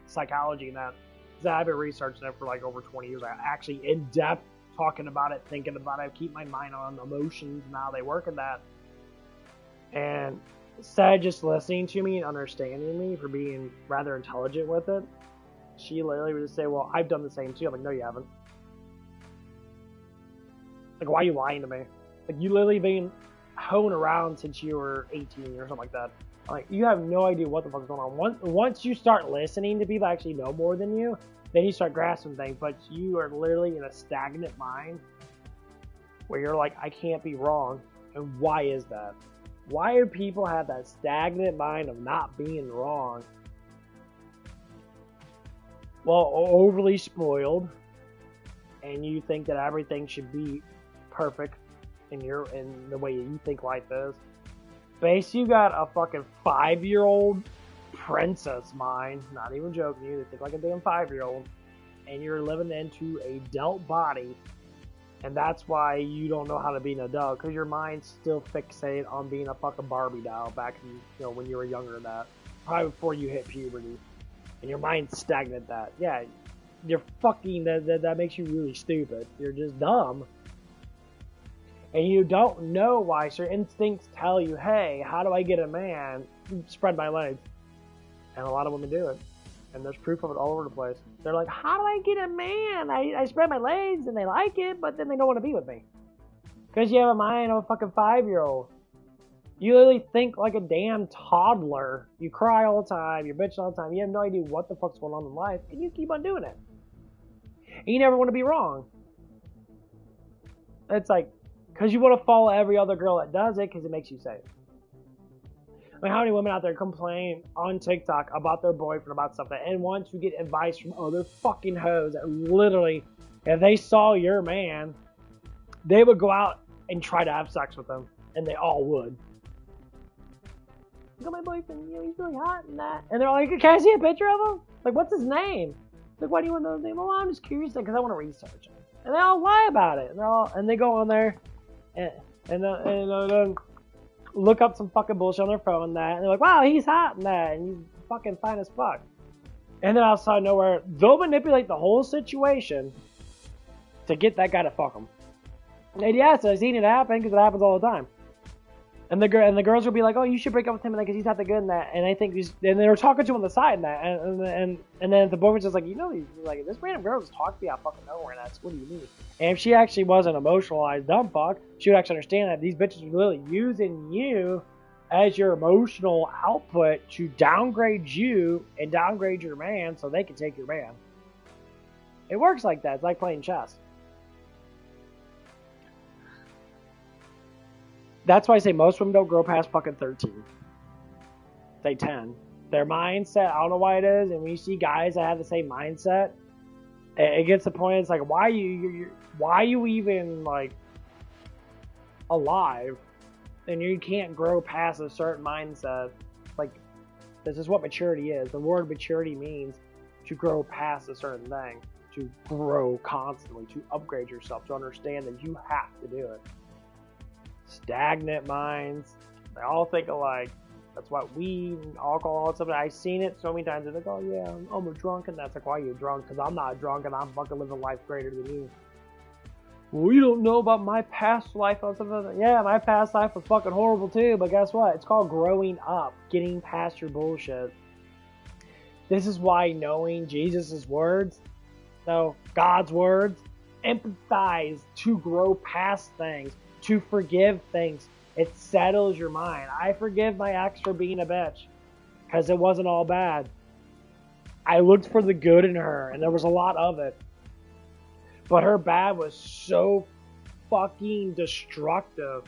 psychology and that. Because I've been researching it for like over 20 years. I actually in depth talking about it, thinking about it. I keep my mind on emotions and how they work in that. And instead of just listening to me and understanding me for being rather intelligent with it, she literally would just say, well, I've done the same too. I'm like, no, you haven't. Like, why are you lying to me? Like, you literally been hoeing around since you were 18 or something like that. Like, you have no idea what the fuck is going on. Once you start listening to people that actually know more than you, then you start grasping things. But you are literally in a stagnant mind where you're like, I can't be wrong. And why is that? Why do people have that stagnant mind of not being wrong? Well, overly spoiled, and you think that everything should be perfect in the way you think life is. Basically, you got a fucking 5-year-old princess mind. Not even joking you. They think like a damn 5-year-old, and you're living into a adult body. And that's why you don't know how to be an adult, because your mind's still fixated on being a fucking Barbie doll back in, when you were younger than that. Probably before you hit puberty. And your mind's stagnant that. Yeah, you're fucking, that makes you really stupid. You're just dumb. And you don't know why. So your instincts tell you, hey, how do I get a man? Spread my legs. And a lot of women do it. And there's proof of it all over the place. They're like, how do I get a man? I spread my legs and they like it, but then they don't want to be with me. Because you have a mind of a fucking 5-year-old. You literally think like a damn toddler. You cry all the time. You're bitching all the time. You have no idea what the fuck's going on in life. And you keep on doing it. And you never want to be wrong. It's like, because you want to follow every other girl that does it because it makes you safe. I mean, how many women out there complain on TikTok about their boyfriend about something and want to get advice from other fucking hoes that literally, if they saw your man, they would go out and try to have sex with him. And they all would. Look at my boyfriend, he's really hot and that. And they're like, can I see a picture of him? Like, what's his name? Like, why do you want to know his name? Well, I'm just curious because I want to research him. And they all lie about it. And they go on there and look up some fucking bullshit on their phone and that, and they're like, wow, he's hot and that, and he's fucking fine as fuck. And then outside of nowhere, they'll manipulate the whole situation to get that guy to fuck them. And yes, I've seen it happen because it happens all the time. And the girls will be like, oh, you should break up with him because he's not that good in that. And I think and they were talking to him on the side and that, and then the boyfriend's just like, he's like, this random girl just talked to me out fucking nowhere, and that's what do you mean? And if she actually wasn't emotionalized dumb fuck, she would actually understand that these bitches are literally using you as your emotional output to downgrade you and downgrade your man so they can take your man. It works like that. It's like playing chess. That's why I say most women don't grow past fucking 13. Say 10. Their mindset, I don't know why it is, and when you see guys that have the same mindset, it gets to the point, it's like, why are you even, like, alive? And you can't grow past a certain mindset. Like, this is what maturity is. The word maturity means to grow past a certain thing. To grow constantly, to upgrade yourself, to understand that you have to do it. Stagnant minds, they all think alike. That's what weed and alcohol and stuff. I've seen it so many times. They're like, oh yeah, I'm a drunk, and that's like, why are you drunk? Because I'm not drunk, and I'm fucking living life greater than you. Well, you don't know about my past life. Yeah, my past life was fucking horrible too, but guess what? It's called growing up, getting past your bullshit. This is why knowing Jesus' words, no, God's words, empathize to grow past things, to forgive things. It settles your mind. I forgive my ex for being a bitch because it wasn't all bad. I looked for the good in her, and there was a lot of it. But her bad was so fucking destructive.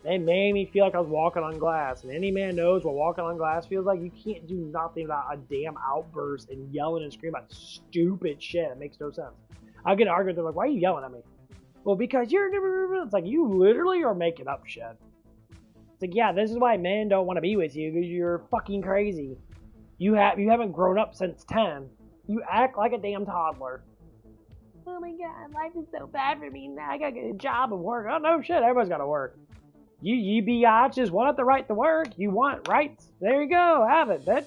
It made me feel like I was walking on glass. And any man knows what walking on glass feels like. You can't do nothing about a damn outburst and yelling and screaming about stupid shit. It makes no sense. I get argued. They're like, why are you yelling at me? Well, because you're... It's like, you literally are making up shit. It's like, yeah, this is why men don't want to be with you. Because you're fucking crazy. You haven't grown up since 10. You act like a damn toddler. Oh my god, life is so bad for me now. I gotta get a job and work. Oh no shit, everybody's gotta work. You biatches want the right to work. You want rights. There you go, have it, bitch.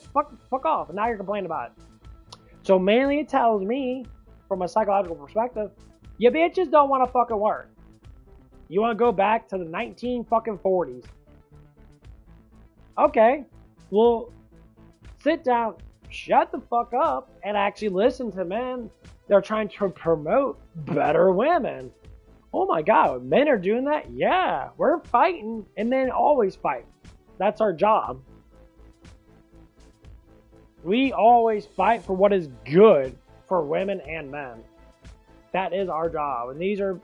Fuck off. And now you're complaining about it. So mainly it tells me, from a psychological perspective, you bitches don't want to fucking work. You want to go back to the 1940s. Okay, well, sit down, shut the fuck up, and actually listen to men. They're trying to promote better women. Oh my god, men are doing that? Yeah, we're fighting, and men always fight. That's our job. We always fight for what is good for women and men. That is our job. And these are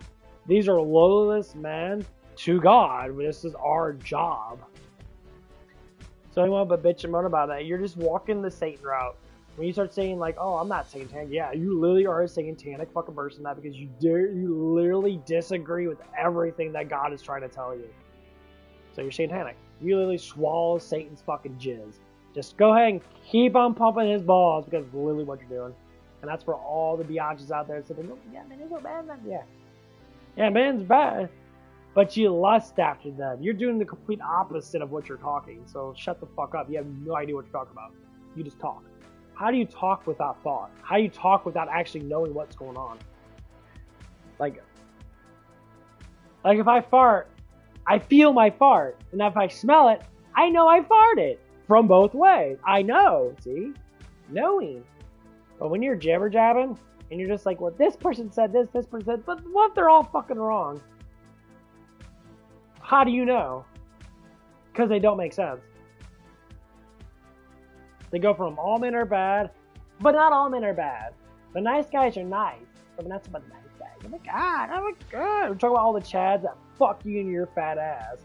loyalist men to God. This is our job. So anyone but bitch and moan about that, you're just walking the Satan route. When you start saying like, oh, I'm not satanic, yeah, you literally are a satanic fucking person that because you literally disagree with everything that God is trying to tell you. So you're satanic. You literally swallow Satan's fucking jizz. Just go ahead and keep on pumping his balls because it's literally what you're doing. And that's for all the biatches out there saying, oh, yeah, man, it's so bad, man. Yeah. Yeah, man's bad. But you lust after them. You're doing the complete opposite of what you're talking. So shut the fuck up. You have no idea what you're talking about. You just talk. How do you talk without thought? How do you talk without actually knowing what's going on? Like if I fart, I feel my fart. And if I smell it, I know I farted. From both ways. I know, see? Knowing. But when you're jabber jabbing, and you're just like, well, this person said this person said, but what if they're all fucking wrong? How do you know? Because they don't make sense. They go from all men are bad, but not all men are bad. The nice guys are nice, but not so much nice guys. Oh my god, oh my god. We're talking about all the chads that fuck you in your fat ass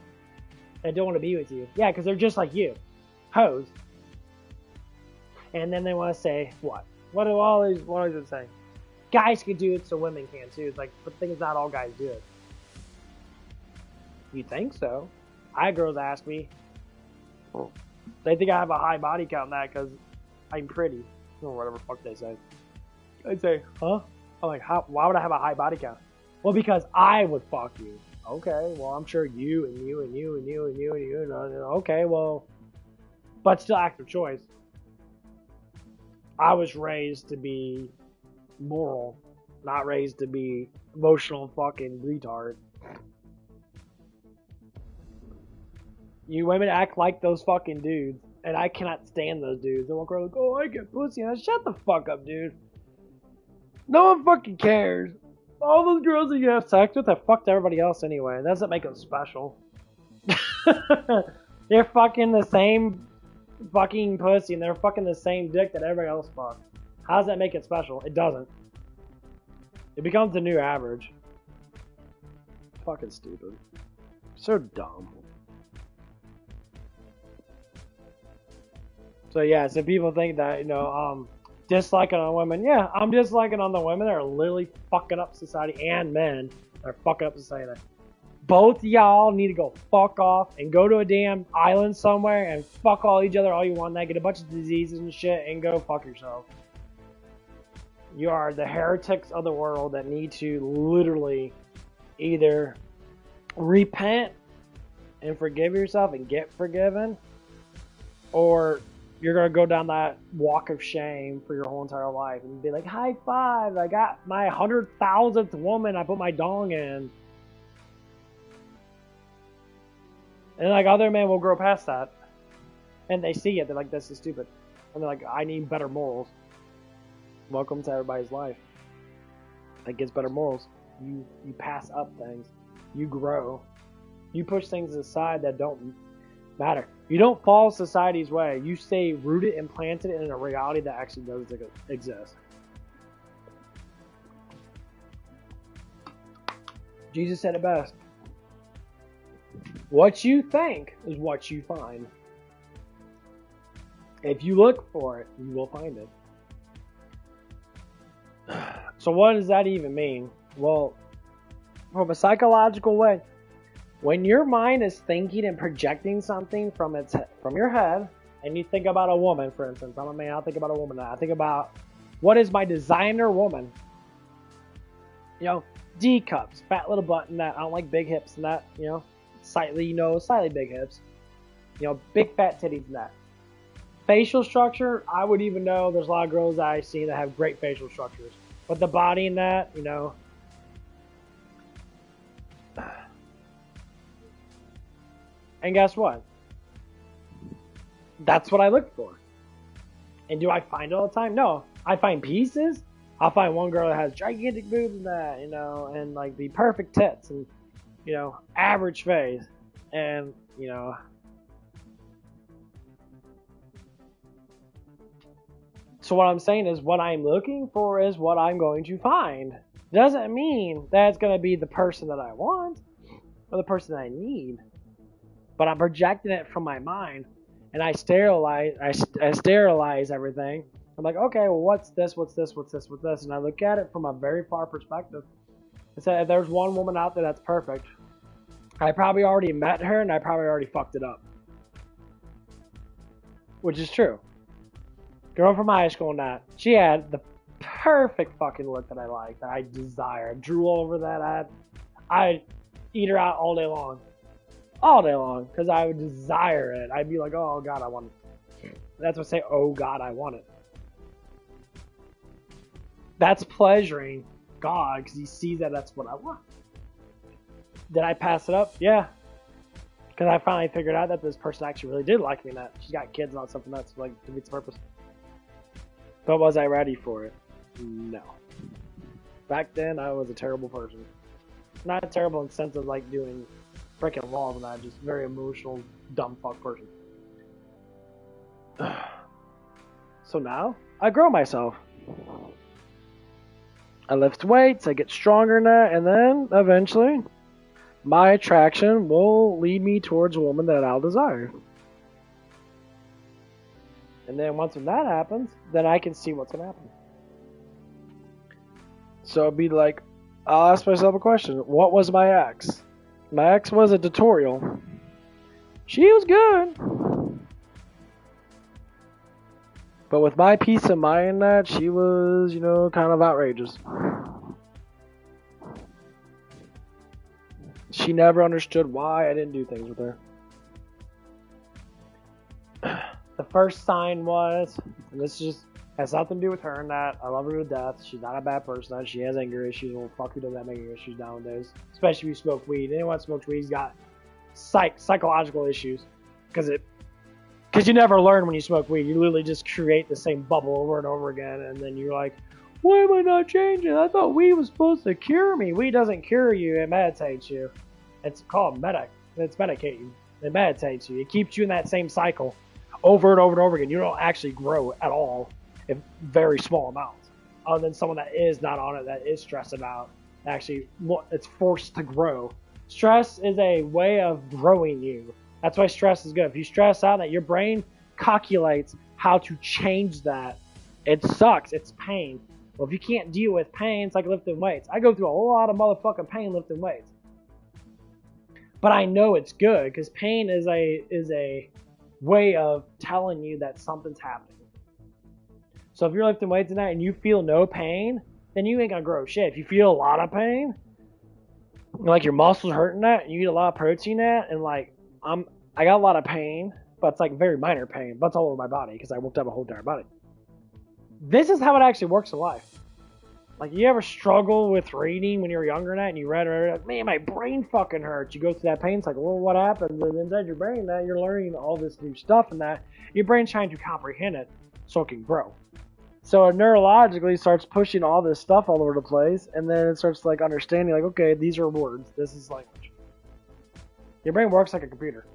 and don't want to be with you. Yeah, because they're just like you. Hoes. And then they want to say, what? What do all these say? Guys can do it, so women can too. It's like, but the thing is, not all guys do it. You think so? I girls ask me. Oh. They think I have a high body count in that because I'm pretty. Or whatever the fuck they say. I say, huh? I'm like, why would I have a high body count? Well, because I would fuck you. Okay, well, I'm sure you and you and you and you and you and you. And okay, well, but still active choice. I was raised to be moral, not raised to be emotional fucking retard. You women act like those fucking dudes, and I cannot stand those dudes. They walk around like, oh, I get pussy. And shut the fuck up, dude. No one fucking cares. All those girls that you have sex with have fucked everybody else anyway. That doesn't make them special. They're fucking the same fucking pussy, and they're fucking the same dick that everybody else fucks. How does that make it special? It doesn't. It becomes the new average. Fucking stupid. So dumb. So yeah, so people think that, disliking on women. Yeah, I'm disliking on the women that are literally fucking up society, and men that are fucking up society. Both y'all need to go fuck off and go to a damn island somewhere and fuck all each other all you want. That get a bunch of diseases and shit and go fuck yourself. You are the heretics of the world that need to literally either repent and forgive yourself and get forgiven, or you're gonna go down that walk of shame for your whole entire life and be like, high five, I got my 100,000th woman I put my dong in. And like other men will grow past that. And they see it, they're like, this is stupid. And they're like, I need better morals. Welcome to everybody's life. That gets better morals. You pass up things. You grow. You push things aside that don't matter. You don't follow society's way. You stay rooted and planted in a reality that actually does exist. Jesus said it best. What you think is what you find. If you look for it, you will find it. So what does that even mean? Well, from a psychological way, when your mind is thinking and projecting something from your head, and you think about a woman, for instance, I'm a man, I'll think about a woman now. I think about, what is my designer woman? You know, D cups, fat little butt and that. I don't like big hips and that, you know, slightly big hips. You know, big fat titties and that. Facial structure, I would even know there's a lot of girls that I've seen that have great facial structures. But the body and that, you know. And guess what? That's what I look for. And do I find it all the time? No. I find pieces. I'll find one girl that has gigantic boobs and that, you know, and like the perfect tits and, you know, average face. And, you know, so what I'm saying is what I'm looking for is what I'm going to find. Doesn't mean that it's going to be the person that I want or the person that I need. But I'm projecting it from my mind, and I sterilize everything. I'm like, okay, well, what's this, and I look at it from a very far perspective. I said, if there's one woman out there that's perfect, I probably already met her, and I probably already fucked it up, which is true. Girl from high school and that, she had the perfect fucking look that I like, that I desire. I drew over that. I'd eat her out all day long. All day long, because I would desire it. I'd be like, oh God, I want it. That's what I say, oh God, I want it. That's pleasuring God, because he sees that that's what I want. Did I pass it up? Yeah. Because I finally figured out that this person actually really did like me, and that she's got kids and all something that's like defeats the purpose. But was I ready for it? No. Back then, I was a terrible person. Not terrible in the sense of like doing freaking laws and that, just very emotional, dumb fuck person. So now, I grow myself. I lift weights, I get stronger in that, and then, eventually, my attraction will lead me towards a woman that I'll desire. And then once that happens, then I can see what's going to happen. So it'd be like, I'll ask myself a question. What was my ex? My ex was a tutorial. She was good. But with my peace of mind that, she was, you know, kind of outrageous. She never understood why I didn't do things with her. The first sign was, and this just has nothing to do with her and that, I love her to death. She's not a bad person. She has anger issues. Well, fuck who doesn't have anger issues nowadays. Especially if you smoke weed. Anyone that smokes weed has got psychological issues. Because you never learn when you smoke weed. You literally just create the same bubble over and over again. And then you're like, why am I not changing? I thought weed was supposed to cure me. Weed doesn't cure you. It meditates you. It's called It's medicating. It meditates you. It keeps you in that same cycle over and over and over again. You don't actually grow at all. In very small amounts, other than someone that is not on it, that is stressed about, actually, it's forced to grow. Stress is a way of growing you. That's why stress is good. If you stress out, that your brain calculates how to change that. It sucks. It's pain. Well, if you can't deal with pain, it's like lifting weights. I go through a whole lot of motherfucking pain lifting weights, but I know it's good because pain is a way of telling you that something's happening. So if you're lifting weights tonight and you feel no pain, then you ain't gonna grow shit. If you feel a lot of pain, like your muscles hurting that, and you eat a lot of protein that, and like I got a lot of pain, but it's like very minor pain, but it's all over my body because I worked out my whole entire body. This is how it actually works in life. Like, you ever struggle with reading when you were younger and you read, like, man, my brain fucking hurts. You go through that pain, it's like, well, what happens? And inside your brain, that you're learning all this new stuff and that your brain's trying to comprehend it so it can grow. So it neurologically starts pushing all this stuff all over the place, and then it starts like understanding, like, okay, these are words, this is language. Your brain works like a computer.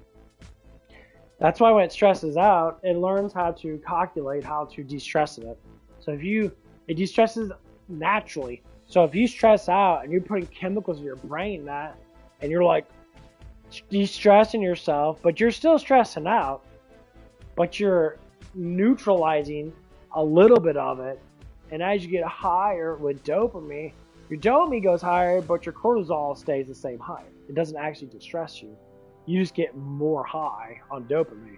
That's why when it stresses out, it learns how to calculate how to de-stress it. So it de-stresses naturally. So if you stress out and you're putting chemicals in your brain and you're like de-stressing yourself, but you're still stressing out, but you're neutralizing a little bit of it, and as you get higher with dopamine, your dopamine goes higher, but your cortisol stays the same height. It doesn't actually distress you. You just get more high on dopamine.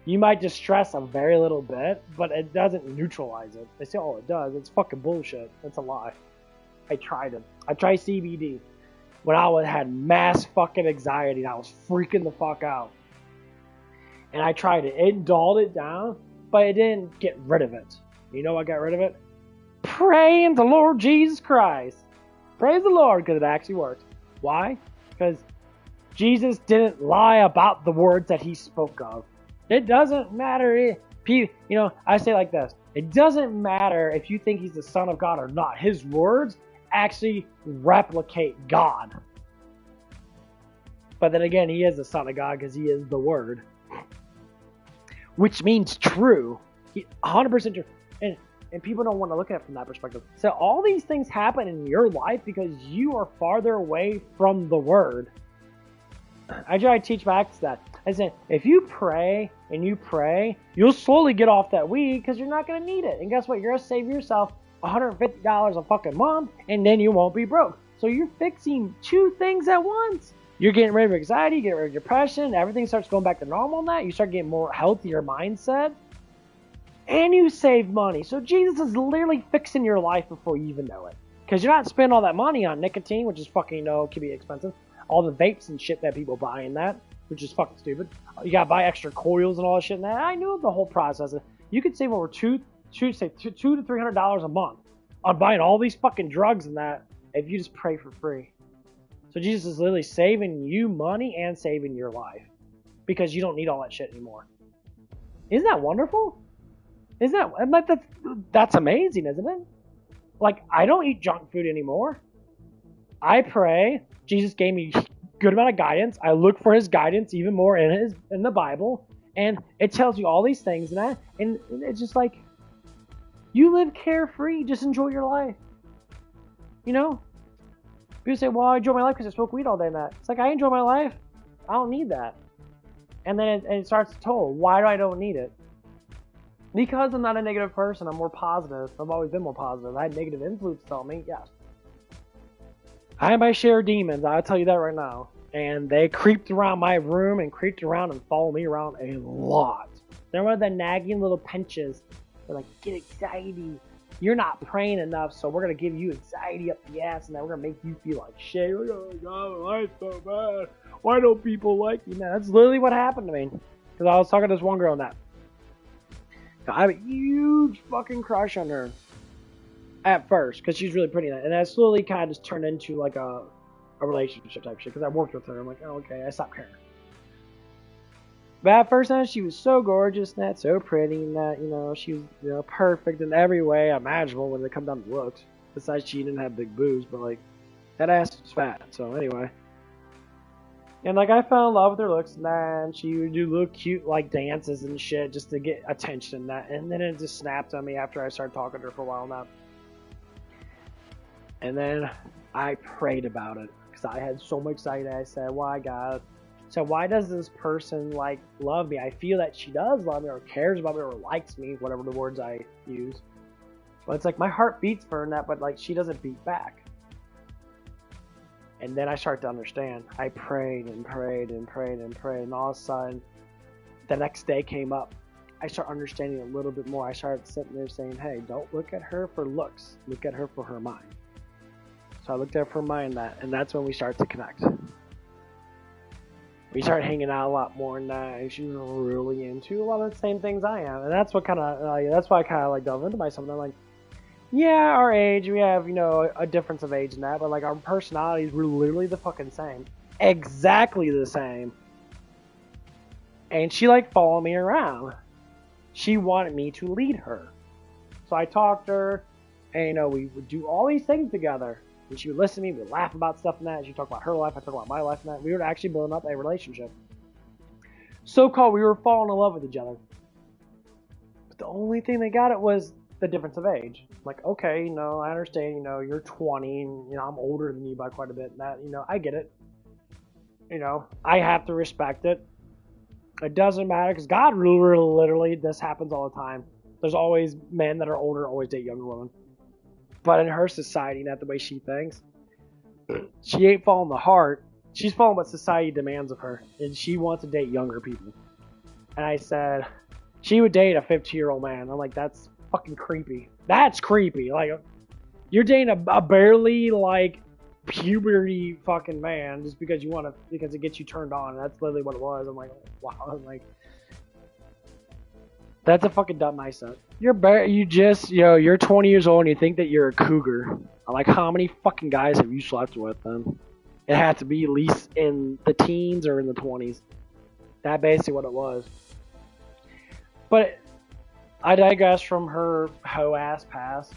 You might distress a very little bit, but it doesn't neutralize it. They say, oh, it does. It's fucking bullshit. That's a lie. I tried it. I tried CBD when I had mass fucking anxiety and I was freaking the fuck out. And I tried it. It dulled it down, but it didn't get rid of it. You know what got rid of it? Praying the Lord Jesus Christ. Praise the Lord, because it actually worked. Why? Because Jesus didn't lie about the words that he spoke of. It doesn't matter I say it like this. It doesn't matter if you think he's the Son of God or not. His words actually replicate God. But then again, he is the Son of God because he is the Word. Which means true. 100% true. And people don't want to look at it from that perspective. So all these things happen in your life because you are farther away from the Word. I try to teach back to that. I said, if you pray and you pray, you'll slowly get off that weed because you're not going to need it. And guess what? You're going to save yourself $150 a fucking month, and then you won't be broke. So you're fixing two things at once. You're getting rid of anxiety, getting rid of depression, everything starts going back to normal now. You start getting more healthier mindset, and you save money. So Jesus is literally fixing your life before you even know it. Because you're not spending all that money on nicotine, which is fucking, can be expensive. All the vapes and shit that people buy in that, which is fucking stupid. You gotta buy extra coils and all that shit. And I knew the whole process. You could save over $200 to $300 a month on buying all these fucking drugs and that if you just pray for free. So Jesus is literally saving you money and saving your life because you don't need all that shit anymore. Isn't that wonderful? That's amazing, isn't it? Like, I don't eat junk food anymore. I pray. Jesus gave me a good amount of guidance. I look for his guidance even more in the Bible, and it tells you all these things and it's just like you live carefree, just enjoy your life. People say, well, I enjoy my life because I smoke weed all day and that. It's like, I enjoy my life. I don't need that. And then it starts to tell, why do I don't need it? Because I'm not a negative person. I'm more positive. I've always been more positive. I had negative influence on me, yes. I had my share of demons, I'll tell you that right now. And they creeped around my room and creeped around and followed me around a lot. They're one of the nagging little pinches. They're like, get anxiety. You're not praying enough, so we're going to give you anxiety up the ass, and then we're going to make you feel like shit. Oh, God, life's so bad. Why don't people like me? Man, that's literally what happened to me. Because I was talking to this one girl on that. I have a huge fucking crush on her. At first, because she's really pretty. And that slowly kind of just turned into like a relationship type shit. Because I worked with her. I'm like, oh, okay, I stopped caring. But at first, she was so gorgeous and that, so pretty and that, she was, perfect in every way imaginable when it come down to looks. Besides, she didn't have big boobs, but like, that ass was fat. So anyway. And like, I fell in love with her looks and that, and she would do little cute like dances and shit just to get attention and that. And then it just snapped on me after I started talking to her for a while now. And then I prayed about it because I had so much anxiety. I said, why, God? So why does this person like love me? I feel that she does love me or cares about me or likes me, whatever the words I use. But it's like my heart beats for her and that, but like she doesn't beat back. And then I start to understand. I prayed and prayed and prayed and prayed, and all of a sudden, the next day came up. I start understanding a little bit more. I started sitting there saying, hey, don't look at her for looks. Look at her for her mind. So I looked at her for mind that, and that's when we start to connect. we started hanging out a lot more than that, and she was really into a lot of the same things I am, and that's what kind of that's why I kind of like delve into myself. And I'm like, yeah, our age, we have a difference of age in that, but like our personalities were literally the fucking same, exactly the same. And she like followed me around. She wanted me to lead her, so I talked to her, and we would do all these things together. And she would listen to me, we would laugh about stuff and that, and she'd talk about her life, I talk about my life and that. We were actually building up a relationship. So-called, we were falling in love with each other. But the only thing that got it was the difference of age. Like, okay, I understand, you're 20, and, I'm older than you by quite a bit, and that, I get it. I have to respect it. It doesn't matter, because God literally, this happens all the time. There's always men that are older always date younger women. But in her society, not the way she thinks, she ain't following the heart. She's following what society demands of her. And she wants to date younger people. And I said, she would date a 15-year-old man. I'm like, that's fucking creepy. That's creepy. Like, you're dating a barely, like, puberty fucking man just because because it gets you turned on. And that's literally what it was. I'm like, wow. I'm like, that's a fucking dumb mindset. You're 20 years old and you think that you're a cougar. Like, how many fucking guys have you slept with then? It had to be at least in the teens or in the 20s. That's basically what it was. But I digress from her hoe ass past.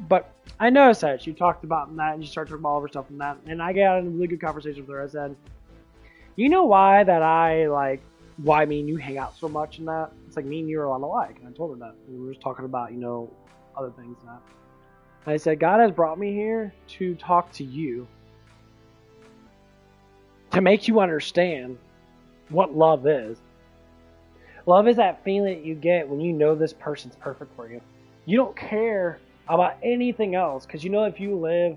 But I noticed that she talked about that, and she started talking about all of her stuff and that. And I got in a really good conversation with her. I said, you know why me and you hang out so much and that? It's like me and you are a lot alike. And I told her that. And we were just talking about, other things and that. And I said, God has brought me here to talk to you. To make you understand what love is. Love is that feeling that you get when you know this person's perfect for you. You don't care about anything else, because if you live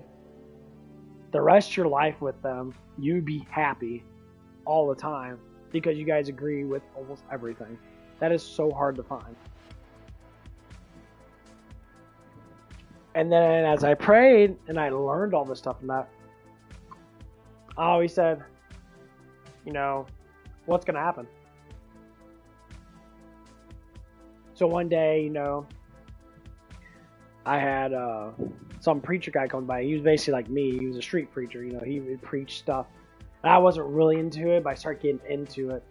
the rest of your life with them, you'd be happy all the time. Because you guys agree with almost everything. That is so hard to find. And then as I prayed and I learned all this stuff and that, I always said, what's going to happen? So one day, I had some preacher guy come by. He was basically like me. He was a street preacher. He would preach stuff. And I wasn't really into it, but I started getting into it.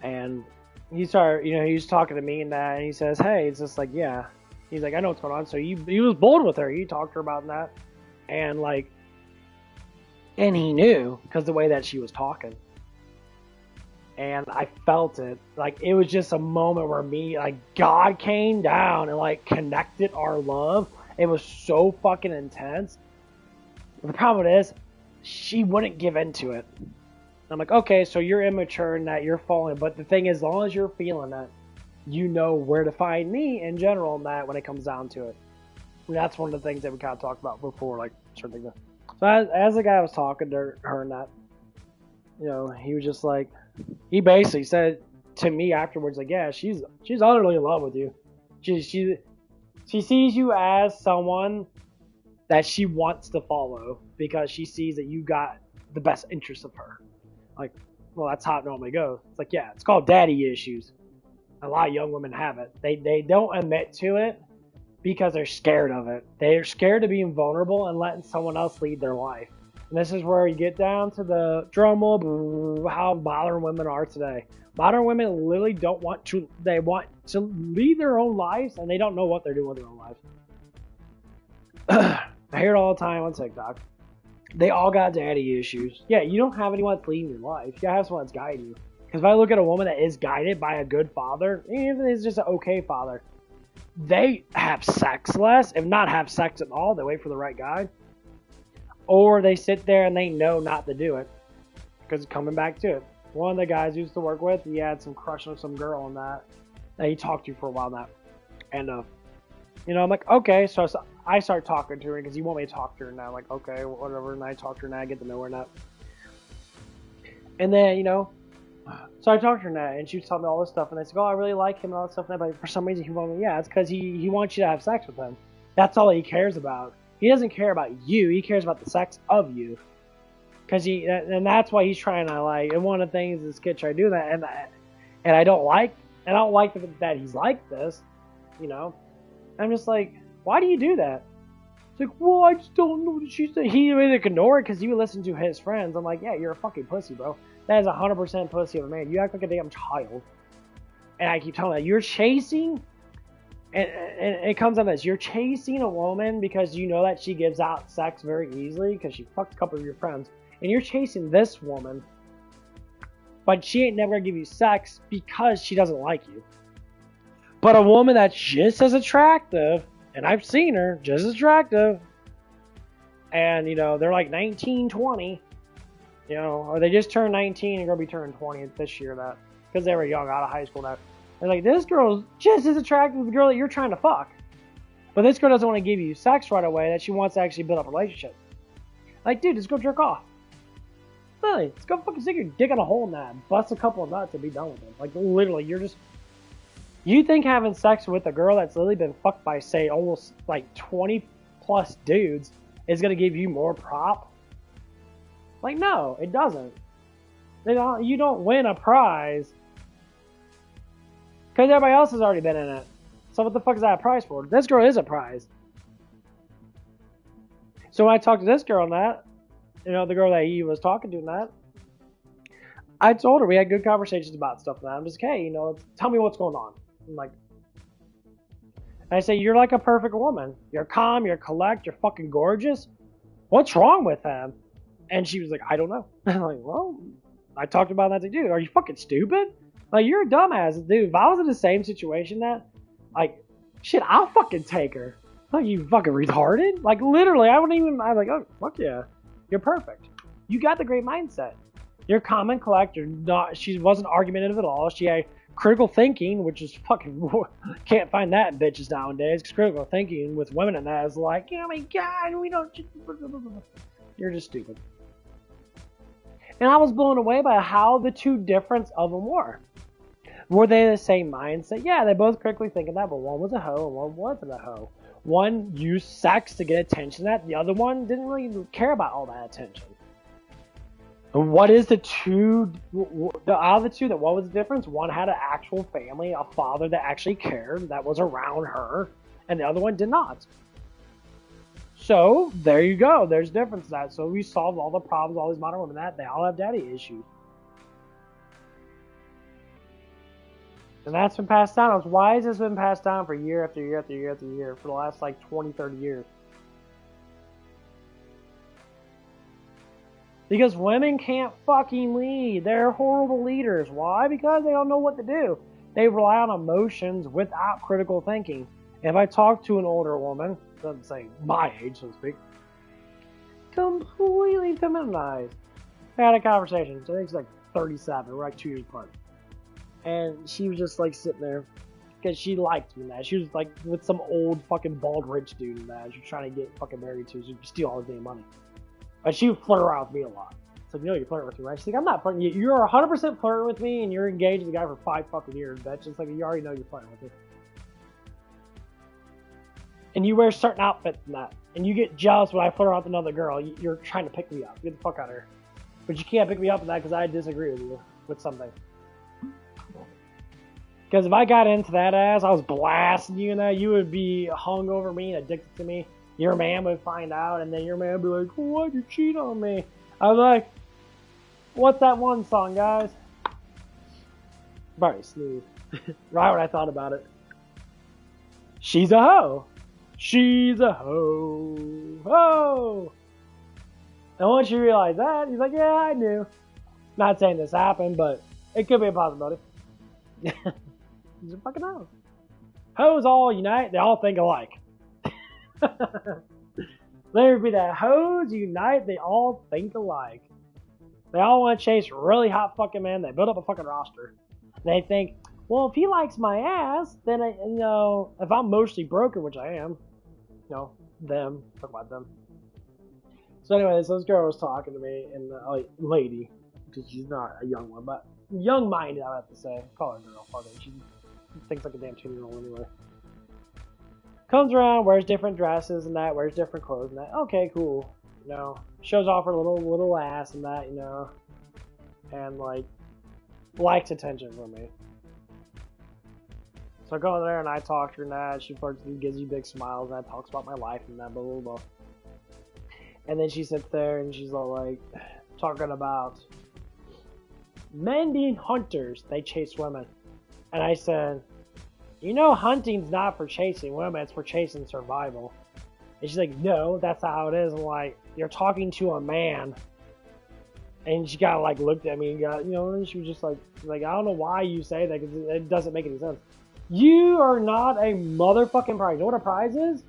And he started, he was talking to me and that, and he says, hey, it's just like, yeah. He's like, I know what's going on. So he was bold with her. He talked to her about that. And and he knew because the way that she was talking. And I felt it. It was just a moment where God came down and connected our love. It was so fucking intense. The problem is, she wouldn't give into it. I'm like, okay, so you're immature in that you're falling. But the thing is, as long as you're feeling that, you know where to find me in general in that when it comes down to it. And that's one of the things that we kind of talked about before, certain things. So as the guy was talking to her and that, he was just like, he basically said to me afterwards, yeah, she's utterly in love with you. She sees you as someone that she wants to follow because she sees that you got the best interest of her. Well, that's how it normally goes. It's yeah, it's called daddy issues. A lot of young women have it. They don't admit to it because they're scared of it. They're scared of being vulnerable and letting someone else lead their life. And this is where you get down to the drum roll, how modern women are today. Modern women literally they want to lead their own lives, and they don't know what they're doing with their own lives. I hear it all the time on TikTok. They all got daddy issues. Yeah, you don't have anyone that's leading your life. You gotta have someone that's guiding you. Because if I look at a woman that is guided by a good father, even if it's just an okay father, they have sex less, if not have sex at all. They wait for the right guy. Or they sit there and they know not to do it. Because coming back to it. One of the guys I used to work with, he had some crush on some girl on that he talked to for a while now. And, I'm like, okay. So I start talking to her because he want me to talk to her now. I'm like, okay, whatever. And I talk to her now. I get to know her now. And then, so I talked to her now, and she was telling me all this stuff. And I said, oh, I really like him and all that stuff. But for some reason, he wanted me. Yeah, it's because he wants you to have sex with him. That's all he cares about. He doesn't care about you. He cares about the sex of you. and that's why he's trying to like. And one of the things this kid tried to do that, and I don't like that he's like this, you know. I'm just like, why do you do that? It's like, well, I just don't know what she said. He either ignore it because you listen to his friends. I'm like, yeah, you're a fucking pussy, bro. That is 100% pussy of a man. You act like a damn child. And I keep telling that you're chasing, and it comes on this. You're chasing a woman because you know that she gives out sex very easily because she fucked a couple of your friends. And you're chasing this woman, but she ain't never gonna give you sex because she doesn't like you. But a woman that's just as attractive, and I've seen her, just as attractive, and, you know, they're like 19, 20, you know, or they just turned 19 and going to be turning 20 this year, that, because they were young, out of high school now. They're like, this girl's just as attractive as the girl that you're trying to fuck. But this girl doesn't want to give you sex right away, that she wants to actually build up a relationship. Like, dude, just go jerk off. Really, just go fucking stick your dick in a hole in that, bust a couple of nuts and be done with it. Like, literally, you think having sex with a girl that's literally been fucked by, say, almost like 20 plus dudes is going to give you more prop? Like, no, it doesn't. You don't win a prize because everybody else has already been in it. So what the fuck is that a prize for? This girl is a prize. So when I talked to this girl and that, you know, the girl that he was talking to and that, I told her, we had good conversations about stuff and that. I'm just, hey, you know, tell me what's going on. I'm like, and I say, you're like a perfect woman. You're calm, you're collect, you're fucking gorgeous. What's wrong with him? And she was like, I don't know. I'm like, well, I talked about that to dude. Are you fucking stupid? Like, you're a dumbass, dude. If I was in the same situation that, like, shit, I'll fucking take her. Like, you fucking retarded? Like, literally, I'm like, oh, fuck yeah. You're perfect. You got the great mindset. You're calm and collect. She wasn't argumentative at all. She had critical thinking, which is fucking, can't find that in bitches nowadays. Because critical thinking with women in that is like, oh my god, we don't, you're just stupid. And I was blown away by how the two difference of them were. Were they the same mindset? Yeah, they both critically thinking that, but one was a hoe and one wasn't a hoe. One used sex to get attention that, the other one didn't really care about all that attention. And what is out of the two, what was the difference? One had an actual family, a father that actually cared, that was around her, and the other one did not. So, there you go. There's a difference in that. So, we solved all the problems, all these modern women, that they all have daddy issues. And that's been passed down. Why has this been passed down for year after year after year after year for the last like 20, 30 years? Because women can't fucking lead. They're horrible leaders. Why? Because they don't know what to do. They rely on emotions without critical thinking. If I talk to an older woman, doesn't say my age, so to speak, completely feminized. I had a conversation. I think it's like 37. We're like 2 years apart. And she was just like sitting there because she liked me and that. She was like with some old fucking bald rich dude and that. She was trying to get fucking married to. She would steal all his damn money. But she would flirt around with me a lot. So, you know, you're flirting with me, right? She's like, I'm not flirting. You're 100% flirting with me and you're engaged with the guy for 5 fucking years, bitch. It's like, you already know you're flirting with me. And you wear certain outfits and that. And you get jealous when I flirt around with another girl. You're trying to pick me up. Get the fuck out of here. But you can't pick me up in that because I disagree with you with something. Because if I got into that ass, I was blasting you and that, you would be hung over me and addicted to me. Your man would find out, and then your man would be like, why'd you cheat on me? I was like, what's that one song, guys? Very smooth. Right when I thought about it. She's a hoe. She's a hoe. Ho! And once you realize that, he's like, yeah, I knew. Not saying this happened, but it could be a possibility. He's a fucking hoe. Hoes all unite, they all think alike. There would be that hoes unite, they all think alike. They all want to chase really hot fucking men. They build up a fucking roster. They think, well, if he likes my ass, then if I'm mostly broken, which I am, them, talk about them. So anyways, this girl was talking to me, and lady, because she's not a young one, but young-minded, I have to say. Call her a girl, pardon. She thinks like a damn 2-year-old anyway. Comes around, wears different dresses and that, wears different clothes and that. Okay, cool. you know, shows off her little ass and that, you know, and like likes attention from me. So I go in there and I talk to her and that. She flirts and gives you big smiles and that, talks about my life and that, blah blah blah. And then she sits there and she's all like talking about men being hunters, they chase women. And I said, you know, hunting's not for chasing women, it's for chasing survival. And she's like, no, that's not how it is. I'm like, you're talking to a man. And she kind of like looked at me and got, you know, and she was just like, I don't know why you say that because it doesn't make any sense. You are not a motherfucking prize. You know what a prize is?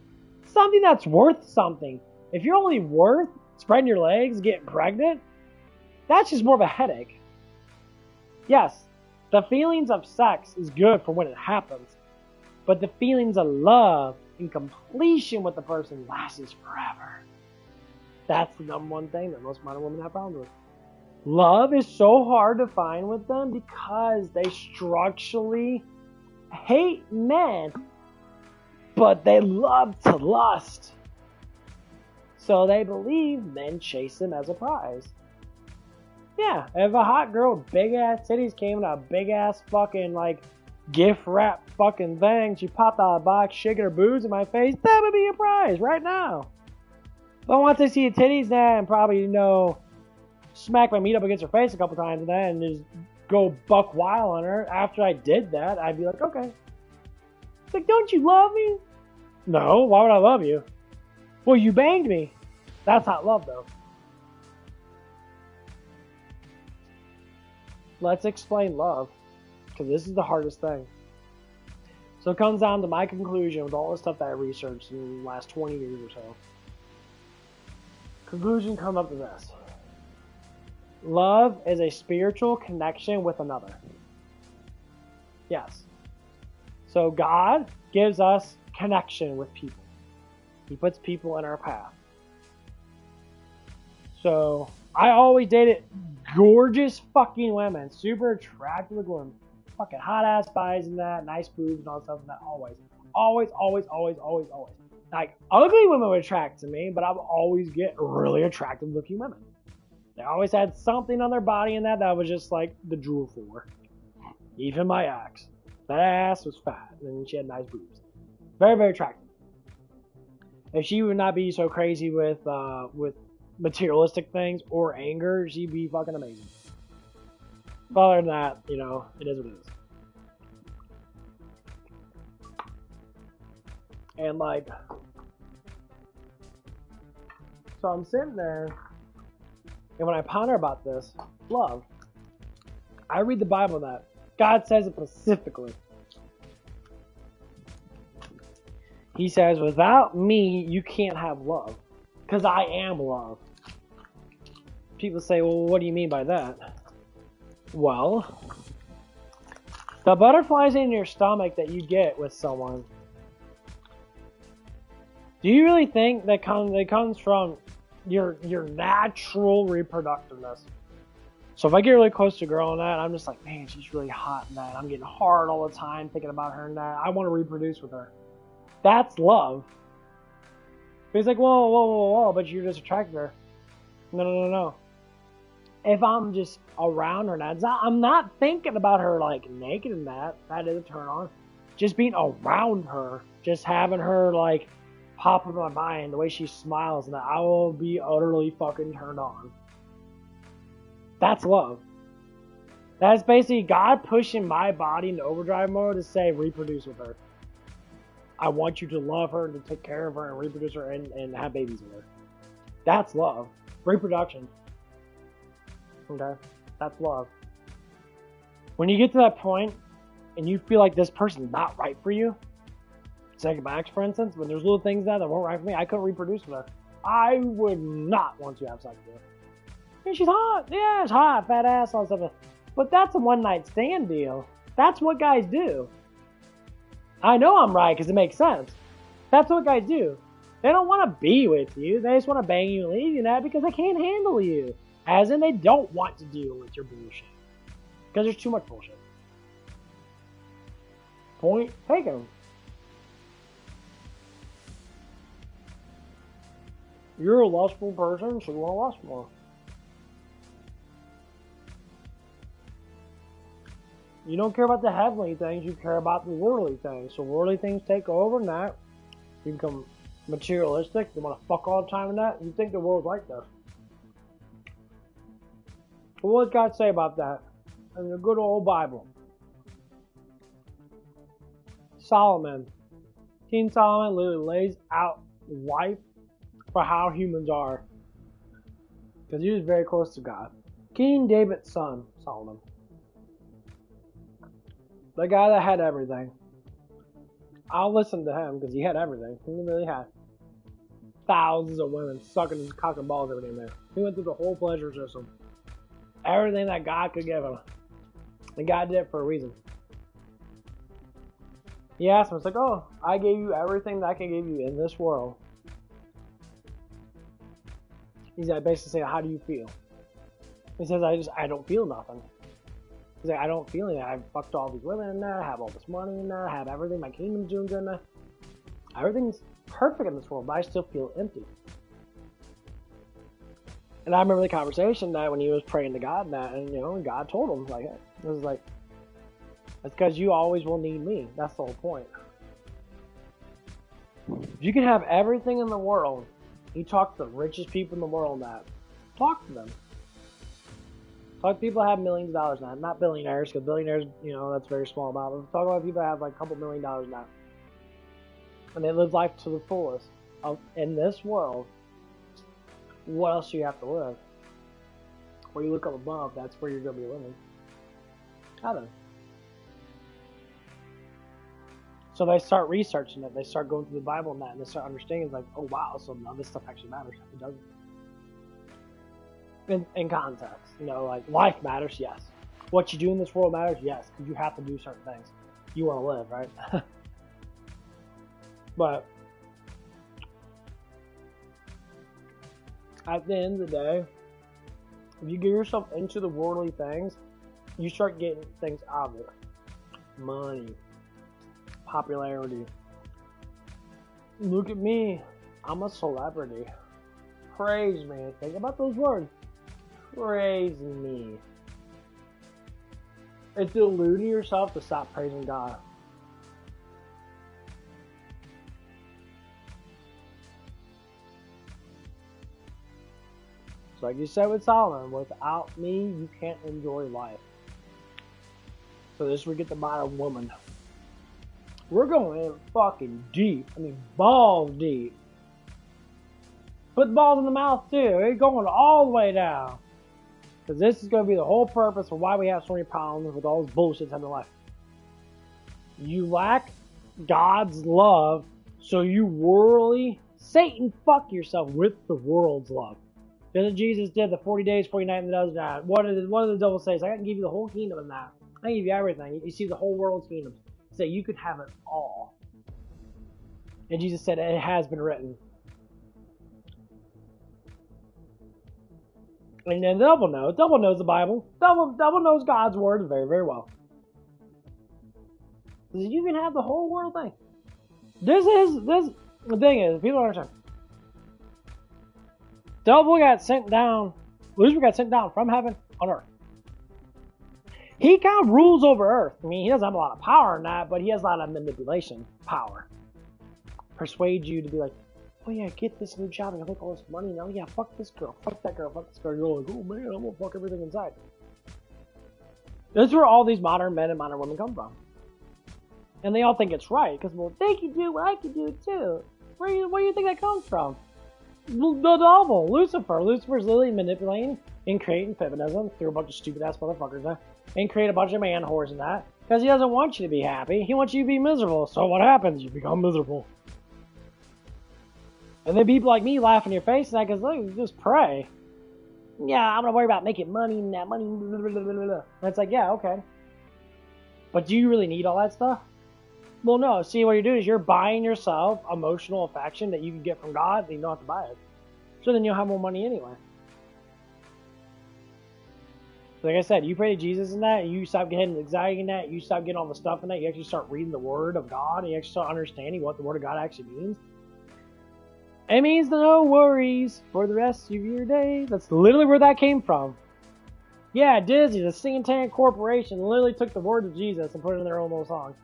Something that's worth something. If you're only worth spreading your legs, getting pregnant, that's just more of a headache. Yes, the feelings of sex is good for when it happens, but the feelings of love and completion with the person lasts forever. That's the number one thing that most modern women have problems with. Love is so hard to find with them because they structurally hate men, but they love to lust. So they believe men chase them as a prize. Yeah, if a hot girl with big ass titties came in a big ass fucking like gift wrap fucking thing, she popped out of the box, shaking her boobs in my face, that would be a prize right now. But once I see the titties now and probably, you know, smack my meat up against her face a couple times and then just go buck wild on her, after I did that, I'd be like, okay. It's like, don't you love me? No, why would I love you? Well, you banged me. That's not love, though. Let's explain love, because this is the hardest thing. So it comes down to my conclusion with all the stuff that I researched in the last 20 years or so. Conclusion come up to this. Love is a spiritual connection with another. Yes. So God gives us connection with people. He puts people in our path. So I always dated gorgeous fucking women, super attractive women, fucking hot ass thighs and that, nice boobs and all that stuff and that. Always. Like ugly women would attract to me, but I would always get really attractive looking women. They always had something on their body and that was just like the drool for. Even my ex. That ass was fat and she had nice boobs. Very, very attractive. If she would not be so crazy with materialistic things or anger, she'd be fucking amazing. But other than that, you know, it is what it is. And like, so I'm sitting there, and when I ponder about this, love, I read the Bible that God says it specifically. He says, without me, you can't have love. Because I am love. People say, well, what do you mean by that? Well, the butterflies in your stomach that you get with someone, do you really think that comes from your natural reproductiveness? So if I get really close to a girl and that, I'm just like, man, she's really hot and that. I'm getting hard all the time thinking about her and that. I want to reproduce with her. That's love. But he's like, whoa, but you're just attracted to her. No. If I'm just around her, I'm not thinking about her like naked and that. That is a turn on. Just being around her, just having her like pop in my mind, the way she smiles and that, I will be utterly fucking turned on. That's love. That's basically God pushing my body into overdrive mode to say, reproduce with her. I want you to love her and to take care of her and reproduce her and have babies with her. That's love. Reproduction. Okay? That's love. When you get to that point and you feel like this person's not right for you, like my ex, for instance, when there's little things that weren't right for me, I couldn't reproduce with her. I would not want to have sex with her. And she's hot. Yeah, she's hot. Fat ass, all that stuff. But that's a one-night stand deal. That's what guys do. I know I'm right because it makes sense. That's what guys do. They don't want to be with you. They just want to bang you and leave you that because they can't handle you. As in, they don't want to deal with your bullshit. Because there's too much bullshit. Point taken. You're a lustful person, so you want to lust more. You don't care about the heavenly things, you care about the worldly things. So worldly things take over and that. You become materialistic, you want to fuck all the time in that. You think the world's like this. But what does God say about that in the good old Bible? Solomon. King Solomon literally lays out life for how humans are. Because he was very close to God. King David's son, Solomon. The guy that had everything. I'll listen to him because he had everything. He really had thousands of women sucking his cock and balls every day and there. He went through the whole pleasure system. Everything that God could give him. And God did it for a reason. He asked him, it's like, oh, I gave you everything that I can give you in this world. He's like basically saying, how do you feel? He says, I don't feel nothing. He's like, I don't feel anything. I've fucked all these women in there, I have all this money in there, I have everything, my kingdom's doing good in there. Everything's perfect in this world, but I still feel empty. And I remember the conversation that when he was praying to God and that, and you know, God told him, like, it was like, that's because you always will need me. That's the whole point. You can have everything in the world. You talk to the richest people in the world that. Talk to them. Talk to people that have millions of dollars now. Not billionaires, because billionaires, you know, that's a very small amount. But talk about people that have like a couple $1 million now. And they live life to the fullest. In this world, what else do you have to live? Where you look up above, that's where you're going to be living. Heaven. So they start researching it. They start going through the Bible and that, and they start understanding. It's like, oh wow, so now this stuff actually matters. It doesn't. In context, you know, like life matters, yes. What you do in this world matters, yes, because you have to do certain things. You want to live, right? But at the end of the day, if you get yourself into the worldly things, you start getting things out of it. Money, popularity. Look at me, I'm a celebrity. Praise me. Think about those words. Praise me. It's deluding yourself to stop praising God. So like you said with Solomon, without me, you can't enjoy life. So this is where we get the modern woman. We're going in fucking deep. I mean, balls deep. Put the balls in the mouth too. We're going all the way down. Because this is going to be the whole purpose of why we have so many problems with all this bullshit in life. You lack God's love, so you worldly, Satan fuck yourself with the world's love. Just as Jesus did the 40 days, 40 nights, and does that. What did the devil say? I can give you the whole kingdom in that. I can give you everything. You see the whole world's kingdom. So you could have it all. And Jesus said, it has been written. And then the devil knows. The devil knows the Bible. The devil knows God's word very, very well. You can have the whole world thing. The thing is, people don't understand. Devil got sent down. Lucifer got sent down from heaven on earth. He kind of rules over earth. I mean, he doesn't have a lot of power in that, but he has a lot of manipulation power. Persuade you to be like, oh yeah, get this new job and you'll make all this money now. Yeah, fuck this girl, fuck that girl, fuck this girl. You're like, oh man, I'm gonna fuck everything inside. This is where all these modern men and modern women come from. And they all think it's right, because, well, they can do what I can do too. Where do you think that comes from? The devil, Lucifer. Lucifer's literally manipulating and creating feminism through a bunch of stupid ass motherfuckers there. And create a bunch of man whores and that. Because he doesn't want you to be happy. He wants you to be miserable. So what happens? You become miserable. And then people like me laugh in your face and that because, look, just pray. Yeah, I'm going to worry about making money and that money. Blah, blah, blah, blah, blah. And it's like, yeah, okay. But do you really need all that stuff? Well, no. See, what you're doing is you're buying yourself emotional affection that you can get from God and you don't have to buy it. So then you'll have more money anyway. Like I said, you pray to Jesus in that, and you stop getting anxiety in that, you stop getting all the stuff in that, you actually start reading the Word of God, and you actually start understanding what the Word of God actually means. It means no worries for the rest of your day. That's literally where that came from. Yeah, Disney, the Satan Corporation, literally took the words of Jesus and put it in their own little song.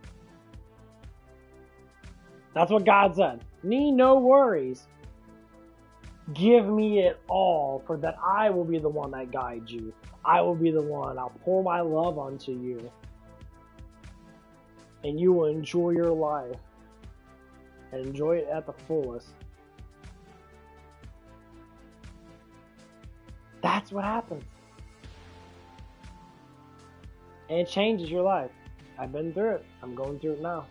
That's what God said. Need no worries. Give me it all, for that I will be the one that guides you. I will be the one. I'll pour my love onto you. And you will enjoy your life. And enjoy it at the fullest. That's what happens. And it changes your life. I've been through it. I'm going through it now.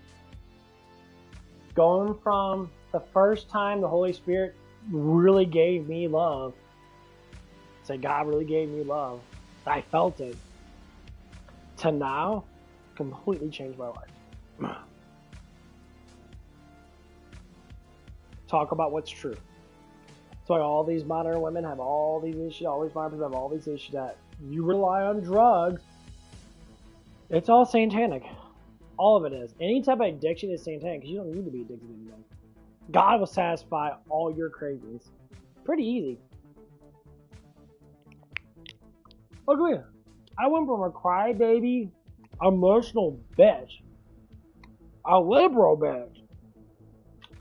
Going from the first time the Holy Spirit really gave me love. Say, God really gave me love. I felt it. To now, completely changed my life. Talk about what's true. That's why all these modern women have all these issues, all these modern people have all these issues that you rely on drugs. It's all satanic. All of it is. Any type of addiction is satanic because you don't need to be addicted to anything. God will satisfy all your cravings. Pretty easy. Look at me. I went from a crybaby, emotional bitch, a liberal bitch,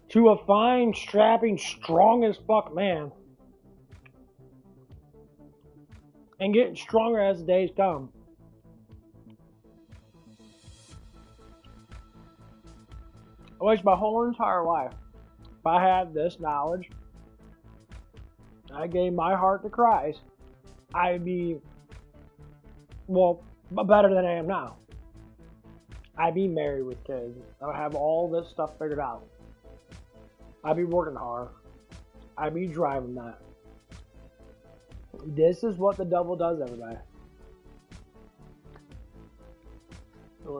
to a fine, strapping, strong as fuck man. And getting stronger as the days come. I wish my whole entire life, if I had this knowledge, I gave my heart to Christ, I'd be, well, better than I am now. I'd be married with kids. I would have all this stuff figured out. I'd be working hard. I'd be driving that. This is what the devil does, everybody.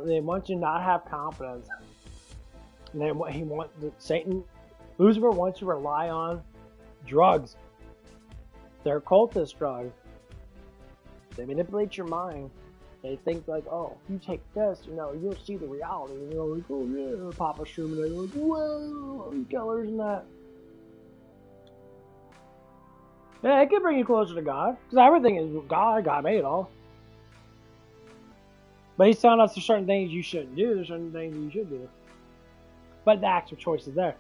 They want you to not have confidence. And then what he wants, Satan, Lucifer wants you to rely on drugs. They're cultist drugs. They manipulate your mind. They think like, oh, if you take this, you'll see the reality. Like, oh yeah, Papa Sherman. They're like, whoa, killers and that. Yeah, it can bring you closer to God. Because everything is God. God made it all. But he's telling us there's certain things you shouldn't do. There's certain things you should do. But the actual choice is there.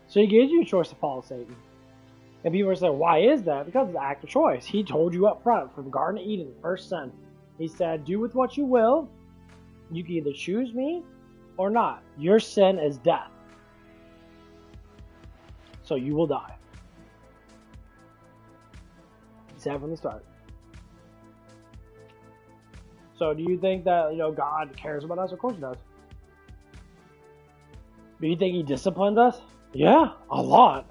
So he gives you a choice to follow Satan. And people are saying, why is that? Because it's the act of choice. He told you up front from the Garden of Eden, first sin. He said, do with what you will. You can either choose me or not. Your sin is death. So you will die. He said from the start. So do you think that, God cares about us? Of course he does. Do you think he disciplined us? Yeah, a lot.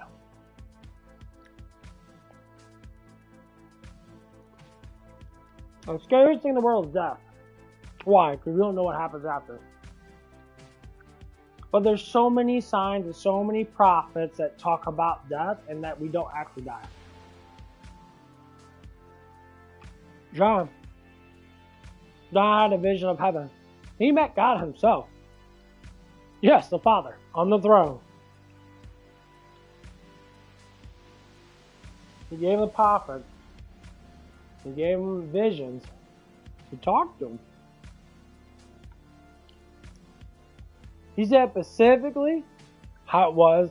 The scariest thing in the world is death. Why? Because we don't know what happens after. But there's so many signs and so many prophets that talk about death and that we don't actually die. John had a vision of heaven. He met God himself. Yes, the Father on the throne. He gave the prophet. He gave him visions. He talked to him. He said specifically how it was.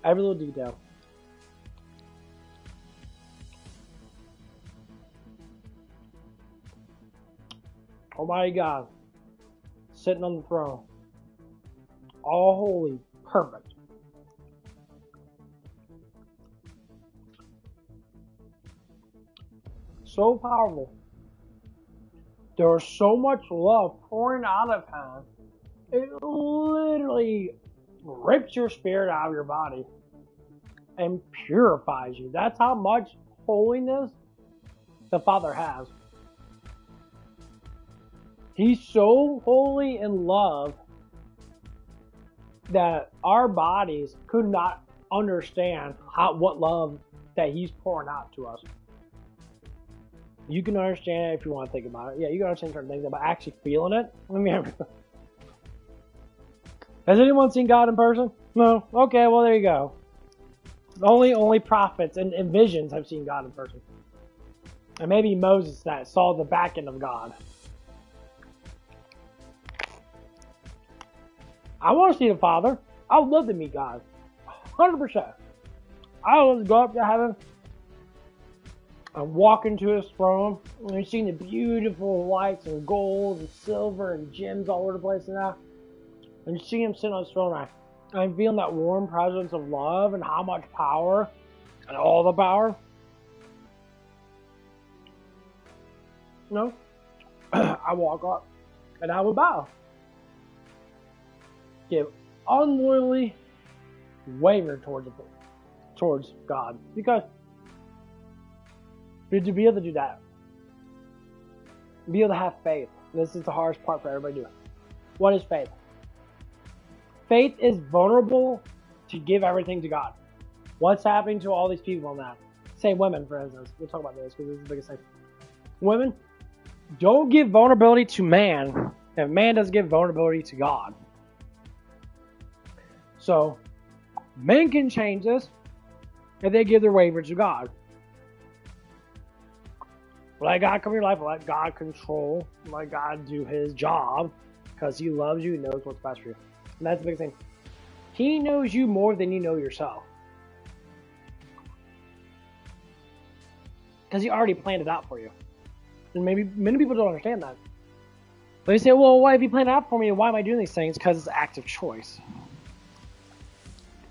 Every little detail. Almighty God, sitting on the throne. All holy, perfect. So powerful. There was so much love pouring out of him. It literally rips your spirit out of your body and purifies you. That's how much holiness the Father has. He's so holy in love that our bodies could not understand what love that he's pouring out to us. You can understand it if you want to think about it. Yeah, you can understand certain things, but actually feeling it. Has anyone seen God in person? No? Okay, well there you go. Only prophets and visions have seen God in person. And maybe Moses that saw the back end of God. I want to see the Father. I would love to meet God. 100%. I would go up to heaven and walk into his throne. And you're seeing the beautiful lights and gold and silver and gems all over the place and that. And you see him sitting on his throne. And I'm feeling that warm presence of love and how much power and all the power. I walk up and I would bow. Give unloyally waver towards God. Because to be able to do that, be able to have faith. This is the hardest part for everybody to do. What is faith? Faith is vulnerable to give everything to God. What's happening to all these people now? Say women, for instance. We'll talk about this because this is the biggest thing. Women, don't give vulnerability to man if man doesn't give vulnerability to God. So, men can change this if they give their waiver to God. Let God come in your life, let God control, let God do his job because he loves you and knows what's best for you. And that's the big thing. He knows you more than you know yourself. Because he already planned it out for you. And maybe many people don't understand that. They say, well, why have you planned it out for me and why am I doing these things? Because it's an act of choice.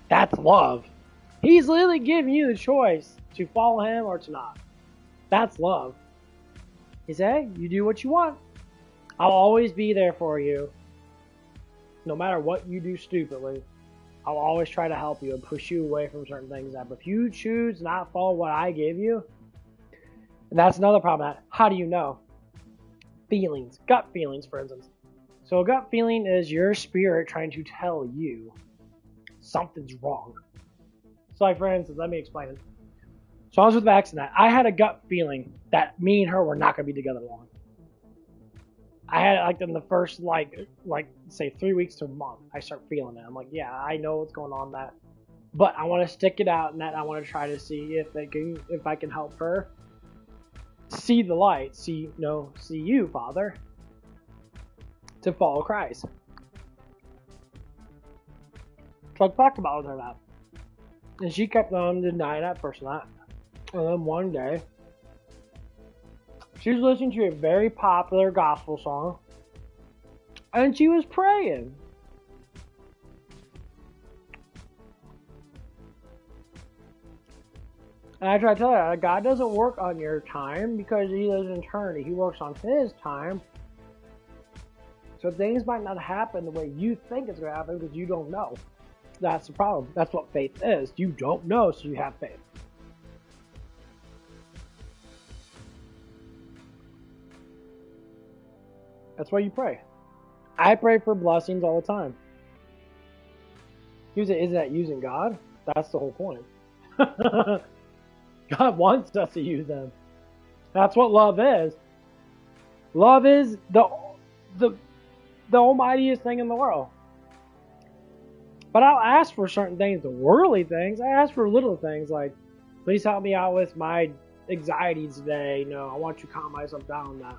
That's love. He's literally giving you the choice to follow him or to not. That's love. He said, hey, you do what you want. I'll always be there for you. No matter what you do stupidly, I'll always try to help you and push you away from certain things. But if you choose not to follow what I give you, and that's another problem. How do you know? Feelings. Gut feelings, for instance. So a gut feeling is your spirit trying to tell you something's wrong. So like, for instance, let me explain it. So I was with Max and I had a gut feeling that me and her were not going to be together long. I had like in the first like say 3 weeks to a month, I start feeling it. I'm like, yeah, I know what's going on that, but I want to stick it out and that I want to try to see if I can help her see the light, see you, Father, to follow Christ. So I talked about her that, and she kept on denying that first night. And then one day, she was listening to a very popular gospel song, and she was praying. And I try to tell her, God doesn't work on your time because he lives in eternity. He works on his time. So things might not happen the way you think it's going to happen because you don't know. That's the problem. That's what faith is. You don't know, so you have faith. That's why you pray. I pray for blessings all the time. You say, isn't that using God? That's the whole point. God wants us to use them. That's what love is. Love is the almightiest thing in the world. But I'll ask for certain things, the worldly things. I ask for little things like, please help me out with my anxiety today. I want you to calm myself down. That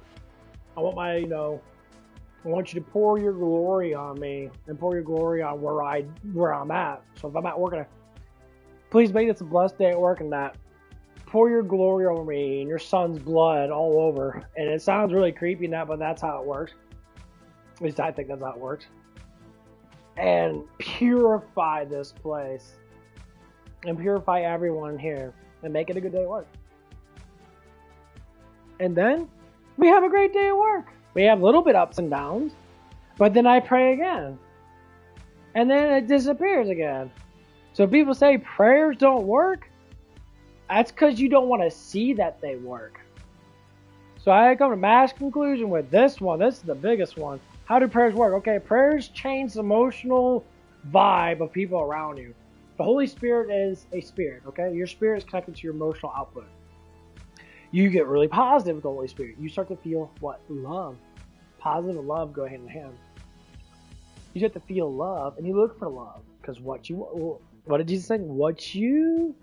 I want I want you to pour your glory on me and pour your glory on where I'm at. So if I'm at work, please make this a blessed day at work and that. Pour your glory over me and your son's blood all over. And it sounds really creepy now, but that's how it works. At least I think that's how it works. And purify this place. And purify everyone here. And make it a good day at work. And then we have a great day at work. We have a little bit ups and downs. But then I pray again. And then it disappears again. So people say prayers don't work. That's because you don't want to see that they work. So I come to mass conclusion with this one. This is the biggest one. How do prayers work? Okay, prayers change the emotional vibe of people around you. The Holy Spirit is a spirit, okay? Your spirit is connected to your emotional output. You get really positive with the Holy Spirit. You start to feel what? Love. Positive and love go hand in hand. You start to feel love, and you look for love. Because What did Jesus say? What you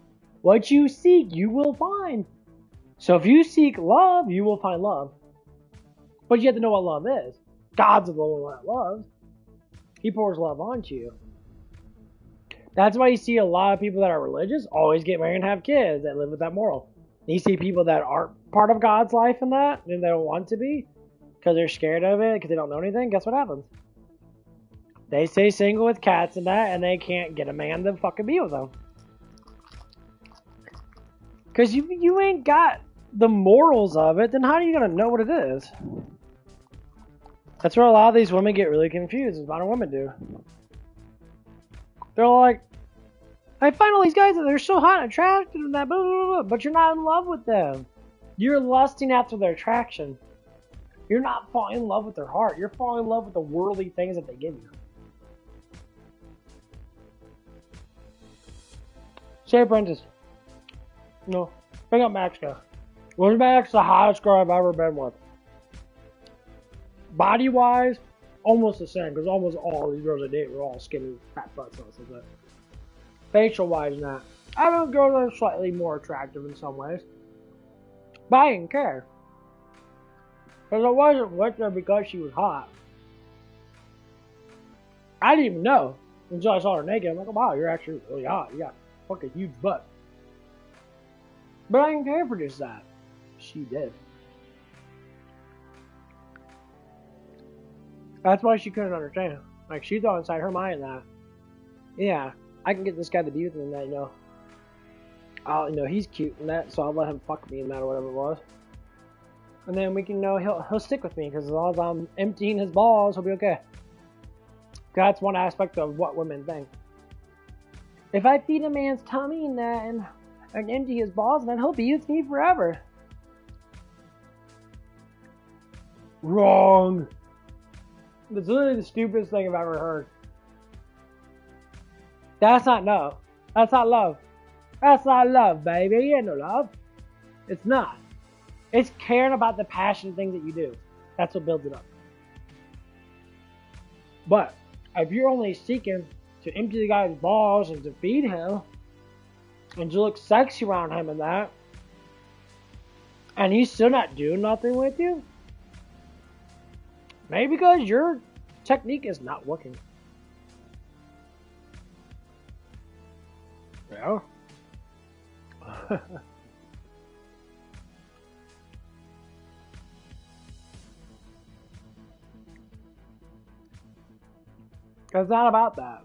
seek, you will find. So if you seek love, you will find love. But you have to know what love is. God's the one that loves. He pours love onto you. That's why you see a lot of people that are religious always get married and have kids that live with that moral. And you see people that aren't part of God's life in that, and they don't want to be, because they're scared of it, because they don't know anything. Guess what happens? They stay single with cats and that, and they can't get a man to fucking be with them. Because you ain't got the morals of it, then how are you going to know what it is? That's where a lot of these women get really confused, as modern women do. They're like, I find all these guys that they're so hot and attractive and that, blah, blah, blah, but you're not in love with them. You're lusting after their attraction. You're not falling in love with their heart. You're falling in love with the worldly things that they give you. Say Apprentice. No. Bring up Maxka. Was Max the hottest girl I've ever been with? Body-wise, almost the same, because almost all these girls I date were all skinny, fat butts, and stuff like that. Facial-wise, not. I know girls are slightly more attractive in some ways. But I didn't care. Because I wasn't with her because she was hot. I didn't even know until I saw her naked. I'm like, oh, wow, you're actually really hot. You got a fucking huge butt. But I didn't care for just that. She did. That's why she couldn't understand. Like, she thought inside her mind that, yeah, I can get this guy to be with me and that, he's cute and that, so I'll let him fuck me and that or whatever it was. And then we can know he'll stick with me because as long as I'm emptying his balls, he'll be okay. That's one aspect of what women think. If I feed a man's tummy and that and empty his balls, then he'll be with me forever. Wrong. That's literally the stupidest thing I've ever heard. That's not no. That's not love. That's not love, baby. Ain't no love. It's not. It's caring about the passion things that you do. That's what builds it up. But if you're only seeking to empty the guy's balls and to feed him and to look sexy around him and that, and he's still not doing nothing with you, maybe because your technique is not working. Yeah. It's not about that.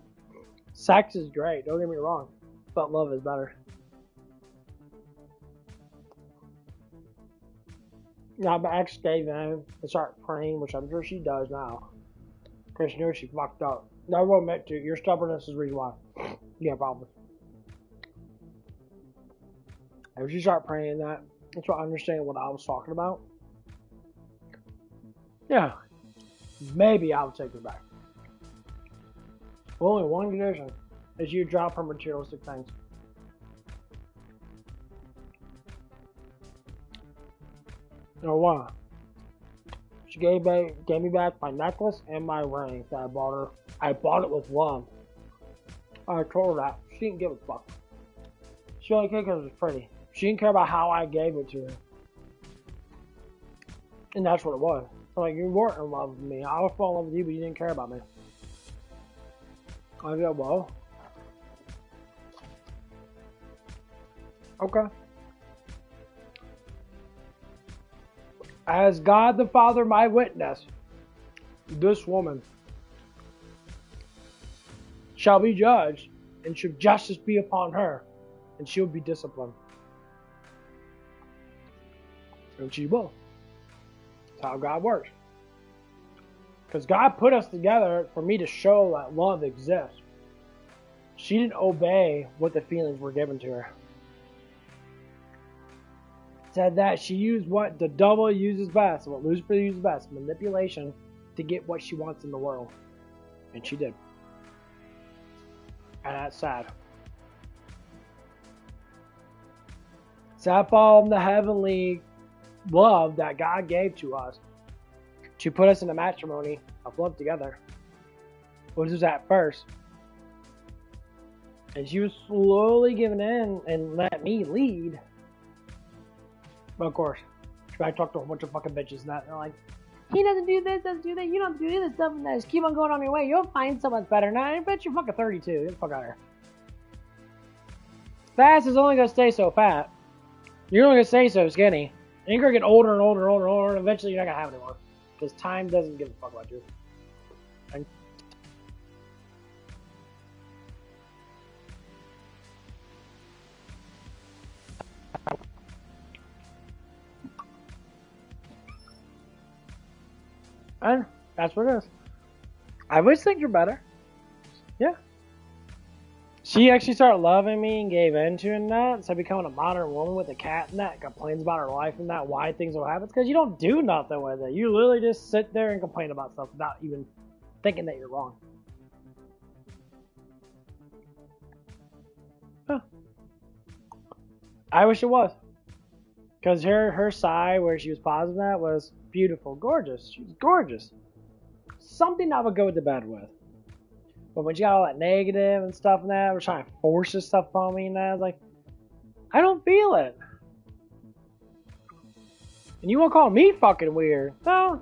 Sex is great, don't get me wrong, but love is better. Now, my ex gave in and started praying, which I'm sure she does now. Because she knows she fucked up. I won't admit to you, your stubbornness is the reason why. You have problems. If you start praying that, that's what I understand what I was talking about. Yeah. Maybe I'll take her back. Only one condition is you drop her materialistic things. You know why? She gave me back my necklace and my ring that I bought her. I bought it with love. I told her that. She didn't give a fuck. She only cared because it was pretty. She didn't care about how I gave it to her. And that's what it was. Like, you weren't in love with me. I was falling in love with you, but you didn't care about me. I said, well, okay. As God the Father, my witness, this woman shall be judged, and should justice be upon her, and she'll be disciplined. And she will. That's how God works. Because God put us together for me to show that love exists. She didn't obey what the feelings were given to her. Said that she used what the devil uses best, what Lucifer uses best, manipulation, to get what she wants in the world. And she did. And that's sad. Sad from the heavenly love that God gave to us to put us in a matrimony of love together, which was at first And she was slowly giving in and let me lead. But of course, I talked to a bunch of fucking bitches and that, and they're like, he doesn't do this, doesn't do that, you don't do this stuff and that. Just keep on going on your way. You'll find someone better. Now, I bet you're fucking 32. Get the fuck out of here. Fast is only gonna stay so fat. You're only gonna stay so skinny. And you're gonna get older and older and older and older, and eventually you're not gonna have it anymore. Because time doesn't give a fuck about you. And And that's what it is. I wish things were better. Yeah. She actually started loving me and gave into it and that. So becoming a modern woman with a cat and that complains about her life and that, why things will happen. It's because you don't do nothing with it. You literally just sit there and complain about stuff without even thinking that you're wrong. Huh. I wish it was. Because her side where she was positive that was beautiful, gorgeous. She was gorgeous. Something I would go to bed with. But when she got all that negative and stuff and that, was trying to force this stuff on me and that, I was like, I don't feel it. And you won't call me fucking weird. No.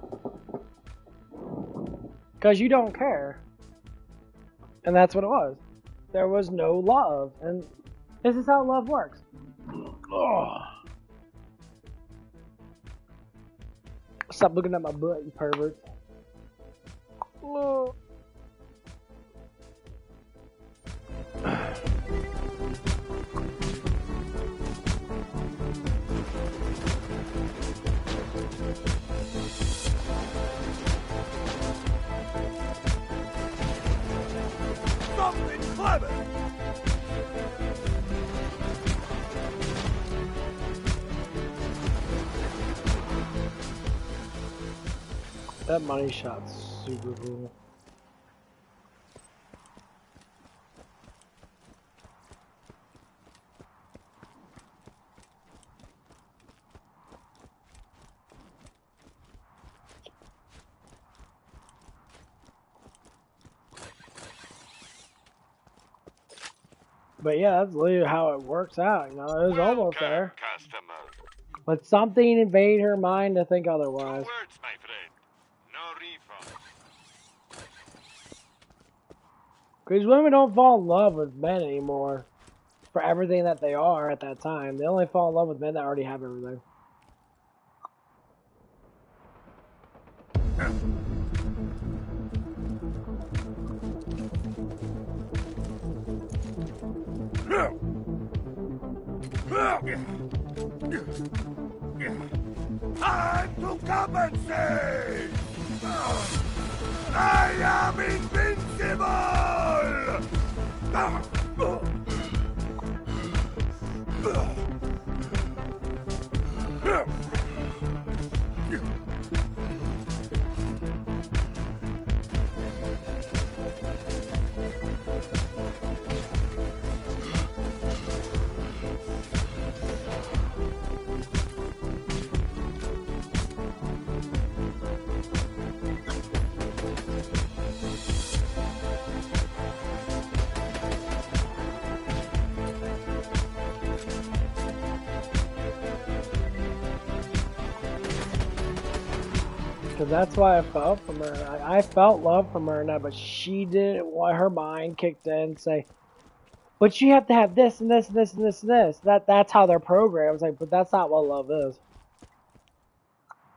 Because you don't care. And that's what it was. There was no love. And this is how love works. Ugh. Stop looking at my butt, you pervert. Ugh. Something clever! That money shot's super cool. But yeah, that's literally how it works out, you know, it was almost there. Customer. But something invaded her mind to think 2 otherwise. words, my friend. No refund. Because women don't fall in love with men anymore for everything that they are at that time. They only fall in love with men that already have everything. Time to compensate! I am invincible! Because that's why I felt from her. I felt love from her and that, but she didn't want her mind kicked in and say, but you have to have this and this and this and this and this. That's how they're programmed. I was like, but that's not what love is.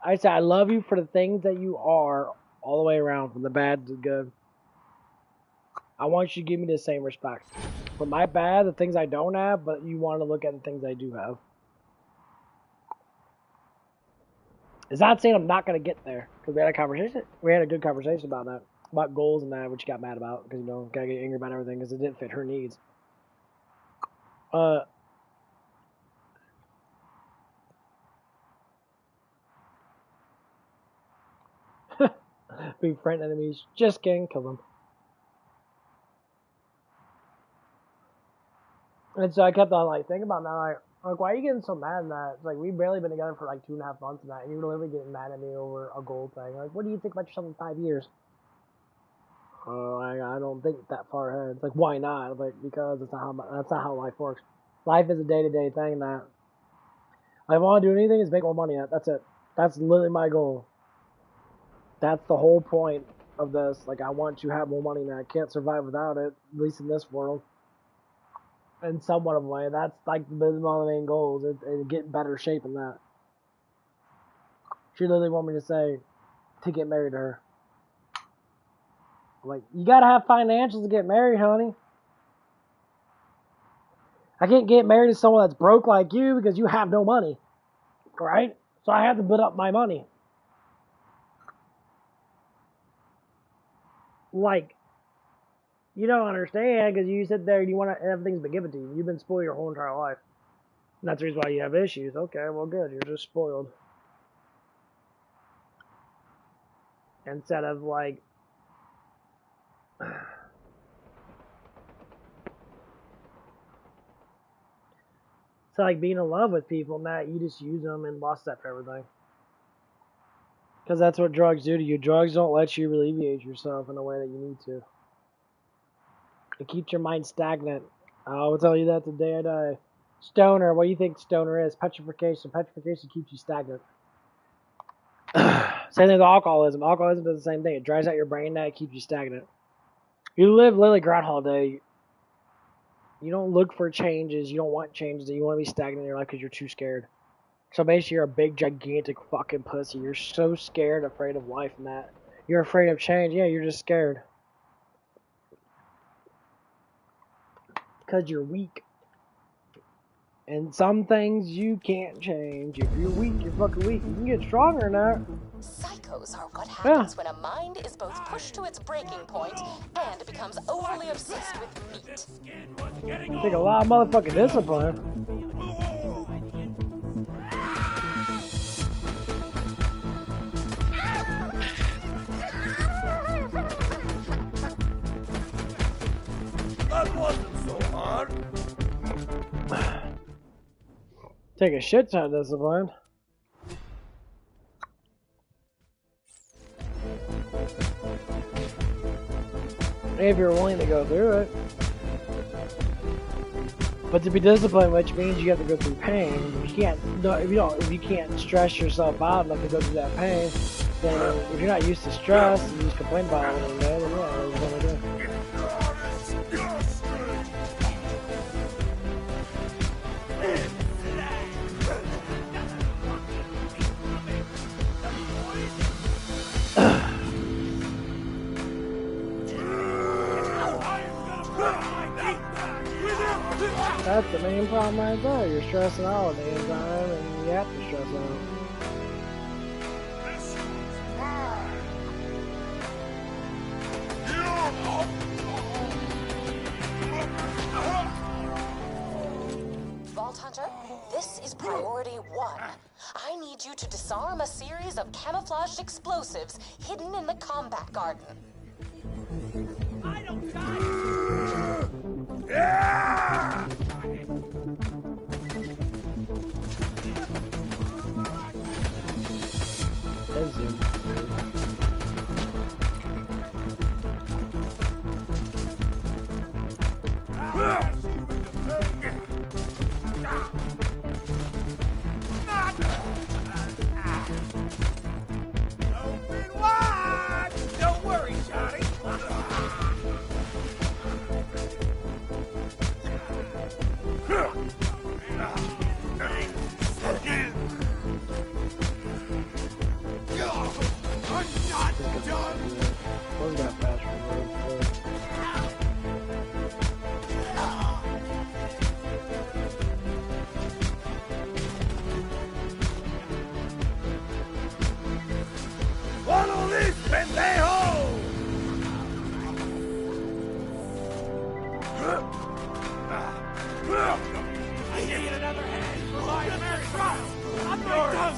I said, I love you for the things that you are all the way around, from the bad to the good. I want you to give me the same respect. For my bad, the things I don't have, but you want to look at the things I do have. It's not saying I'm not going to get there, because we had a conversation. We had a good conversation about that, about goals and that, which she got mad about, because, you know, got to get angry about everything, because it didn't fit her needs. Befriend enemies, just kidding, kill them. And so I kept on, like, thinking about that, like, why are you getting so mad in that? It's like, we've barely been together for, like, 2.5 months and that, and you're literally getting mad at me over a goal thing. Like, what do you think about yourself in 5 years? I don't think that far ahead. It's like, why not? Like, because that's not how life works. Life is a day-to-day thing that I want to do anything is make more money at. That's it. That's literally my goal. That's the whole point of this. Like, I want to have more money and I can't survive without it, at least in this world. In somewhat of a way. That's like one of the main goals, is get in better shape in that. She literally want me to say, to get married to her. Like, you gotta have financials to get married, honey. I can't get married to someone that's broke like you because you have no money. Right? So I have to build up my money. Like, you don't understand because you sit there and you want to, everything's been given to you. You've been spoiled your whole entire life. And that's the reason why you have issues. Okay, well, good. You're just spoiled. Instead of, like, it's like being in love with people, Matt. You just use them and lost that for everything. Because that's what drugs do to you. Drugs don't let you alleviate yourself in a way that you need to. It keeps your mind stagnant. I will tell you that the day I die. Stoner, what do you think stoner is? Petrification. Petrification keeps you stagnant. Same thing with alcoholism. Alcoholism does the same thing. It dries out your brain, that it keeps you stagnant. You live literally Groundhog Day. You don't look for changes. You don't want changes. You want to be stagnant in your life because you're too scared. So basically, you're a big, gigantic fucking pussy. You're so scared, afraid of life and that. You're afraid of change. Yeah, you're just scared. Because you're weak. And some things you can't change. If you're weak, you're fucking weak. You can get stronger now. Psychos are what happens when a mind is both pushed to its breaking point and becomes overly obsessed with meat. Take a lot of motherfucking discipline. That wasn't so hard. Take a shit ton of discipline. If you're willing to go through it. But to be disciplined, which means you have to go through pain. If you can't stress yourself out enough to go through that pain, then if you're not used to stress and you just complain about it all day, then yeah, that's what I do. That's the main problem right there. You're stressing out all the damn time, and you have to stress out. Vault Hunter, this is priority 1. I need you to disarm a series of camouflaged explosives hidden in the combat garden. I don't die. Yeah! Don't worry, Johnny. Follow this, pendejo! I need another hand for my marriage trial. I'm not done.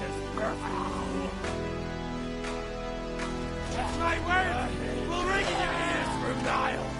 That's my word. We'll ring in your hands from Niles.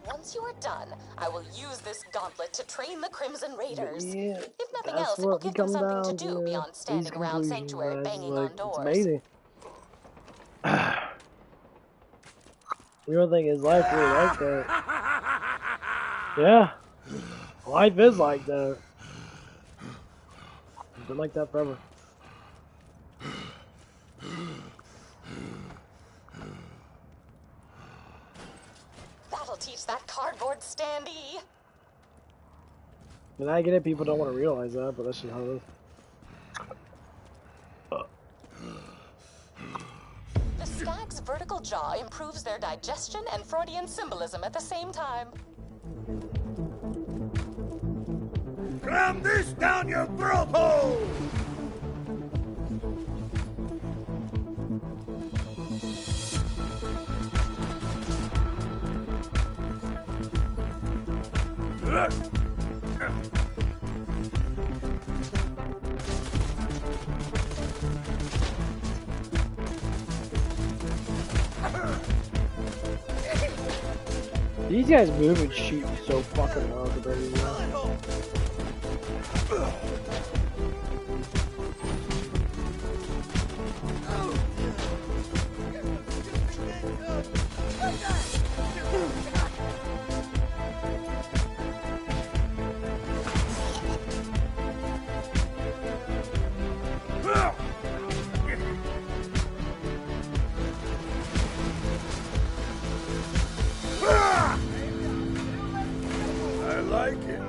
Once you are done, I will use this gauntlet to train the Crimson Raiders. Yeah, If nothing that's else, it will what we give them come something to down do to. beyond These standing around conclusions, Sanctuary guys. banging Like, on doors. it's amazing. The only thing is, life really like that. Yeah, life is like that. It's been like that forever. That'll teach that cardboard standee. And I get it, people don't want to realize that, but that's just how it is. The stag's vertical jaw improves their digestion and Freudian symbolism at the same time. Cram this down your throat hole! These guys move and shoot so fucking well compared to you. I like it.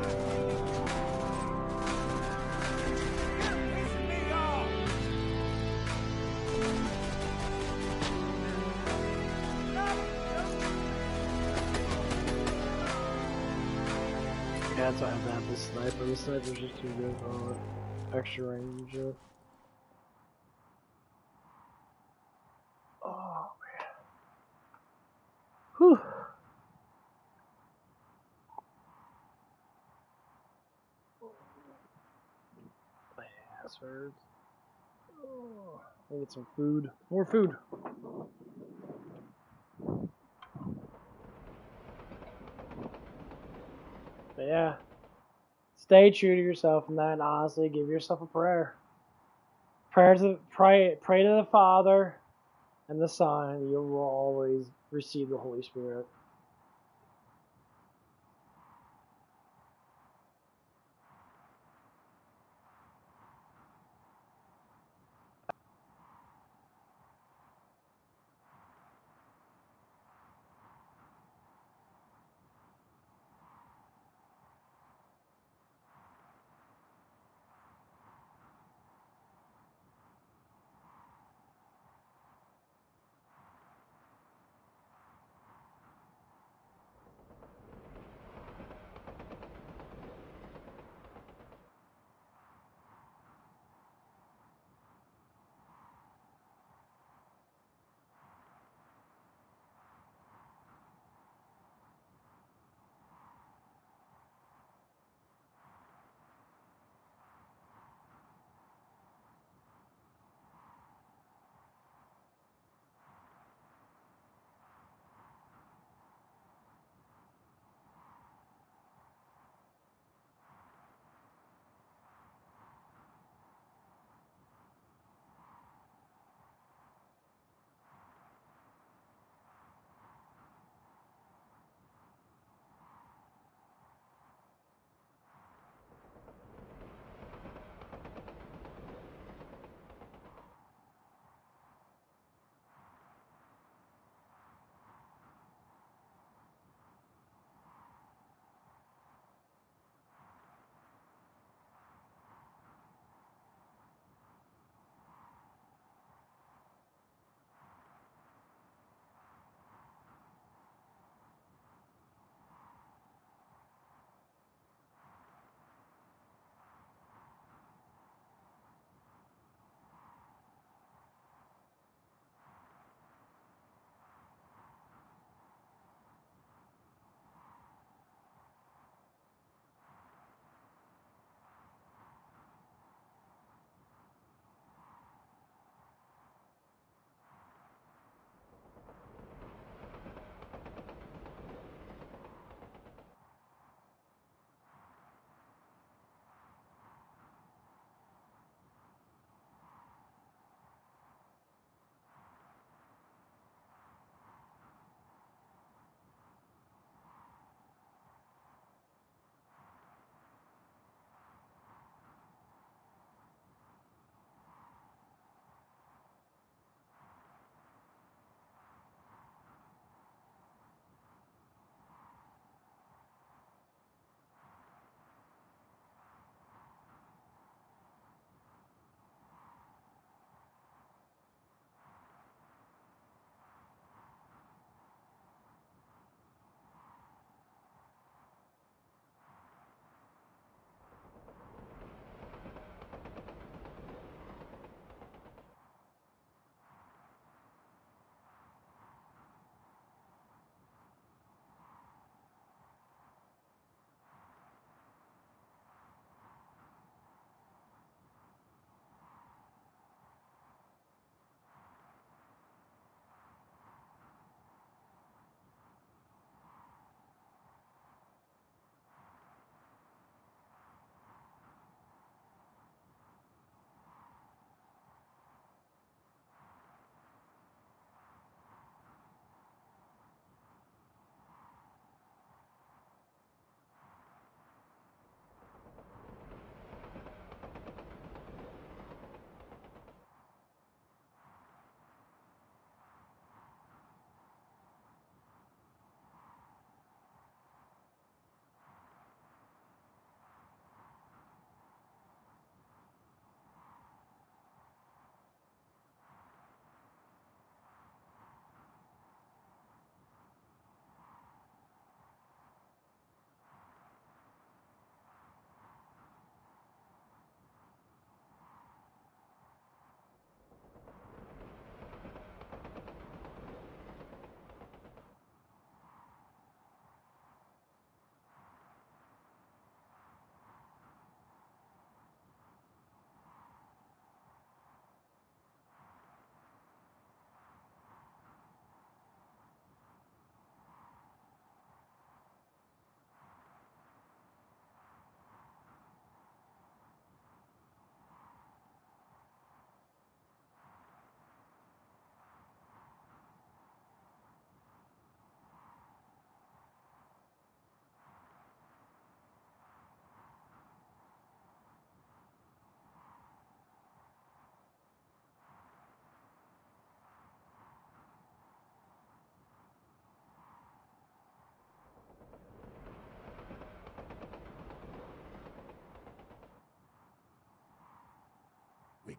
Yeah, that's why I have to have this sniper. This sniper's just too good for extra range and shit. Oh man. Whew. My ass hurts. Oh, I get some food. More food. But yeah. Stay true to yourself and then honestly give yourself a prayer. Pray to the Father and the Son, and you will always receive the Holy Spirit.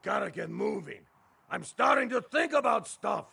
gotta get moving. I'm starting to think about stuff.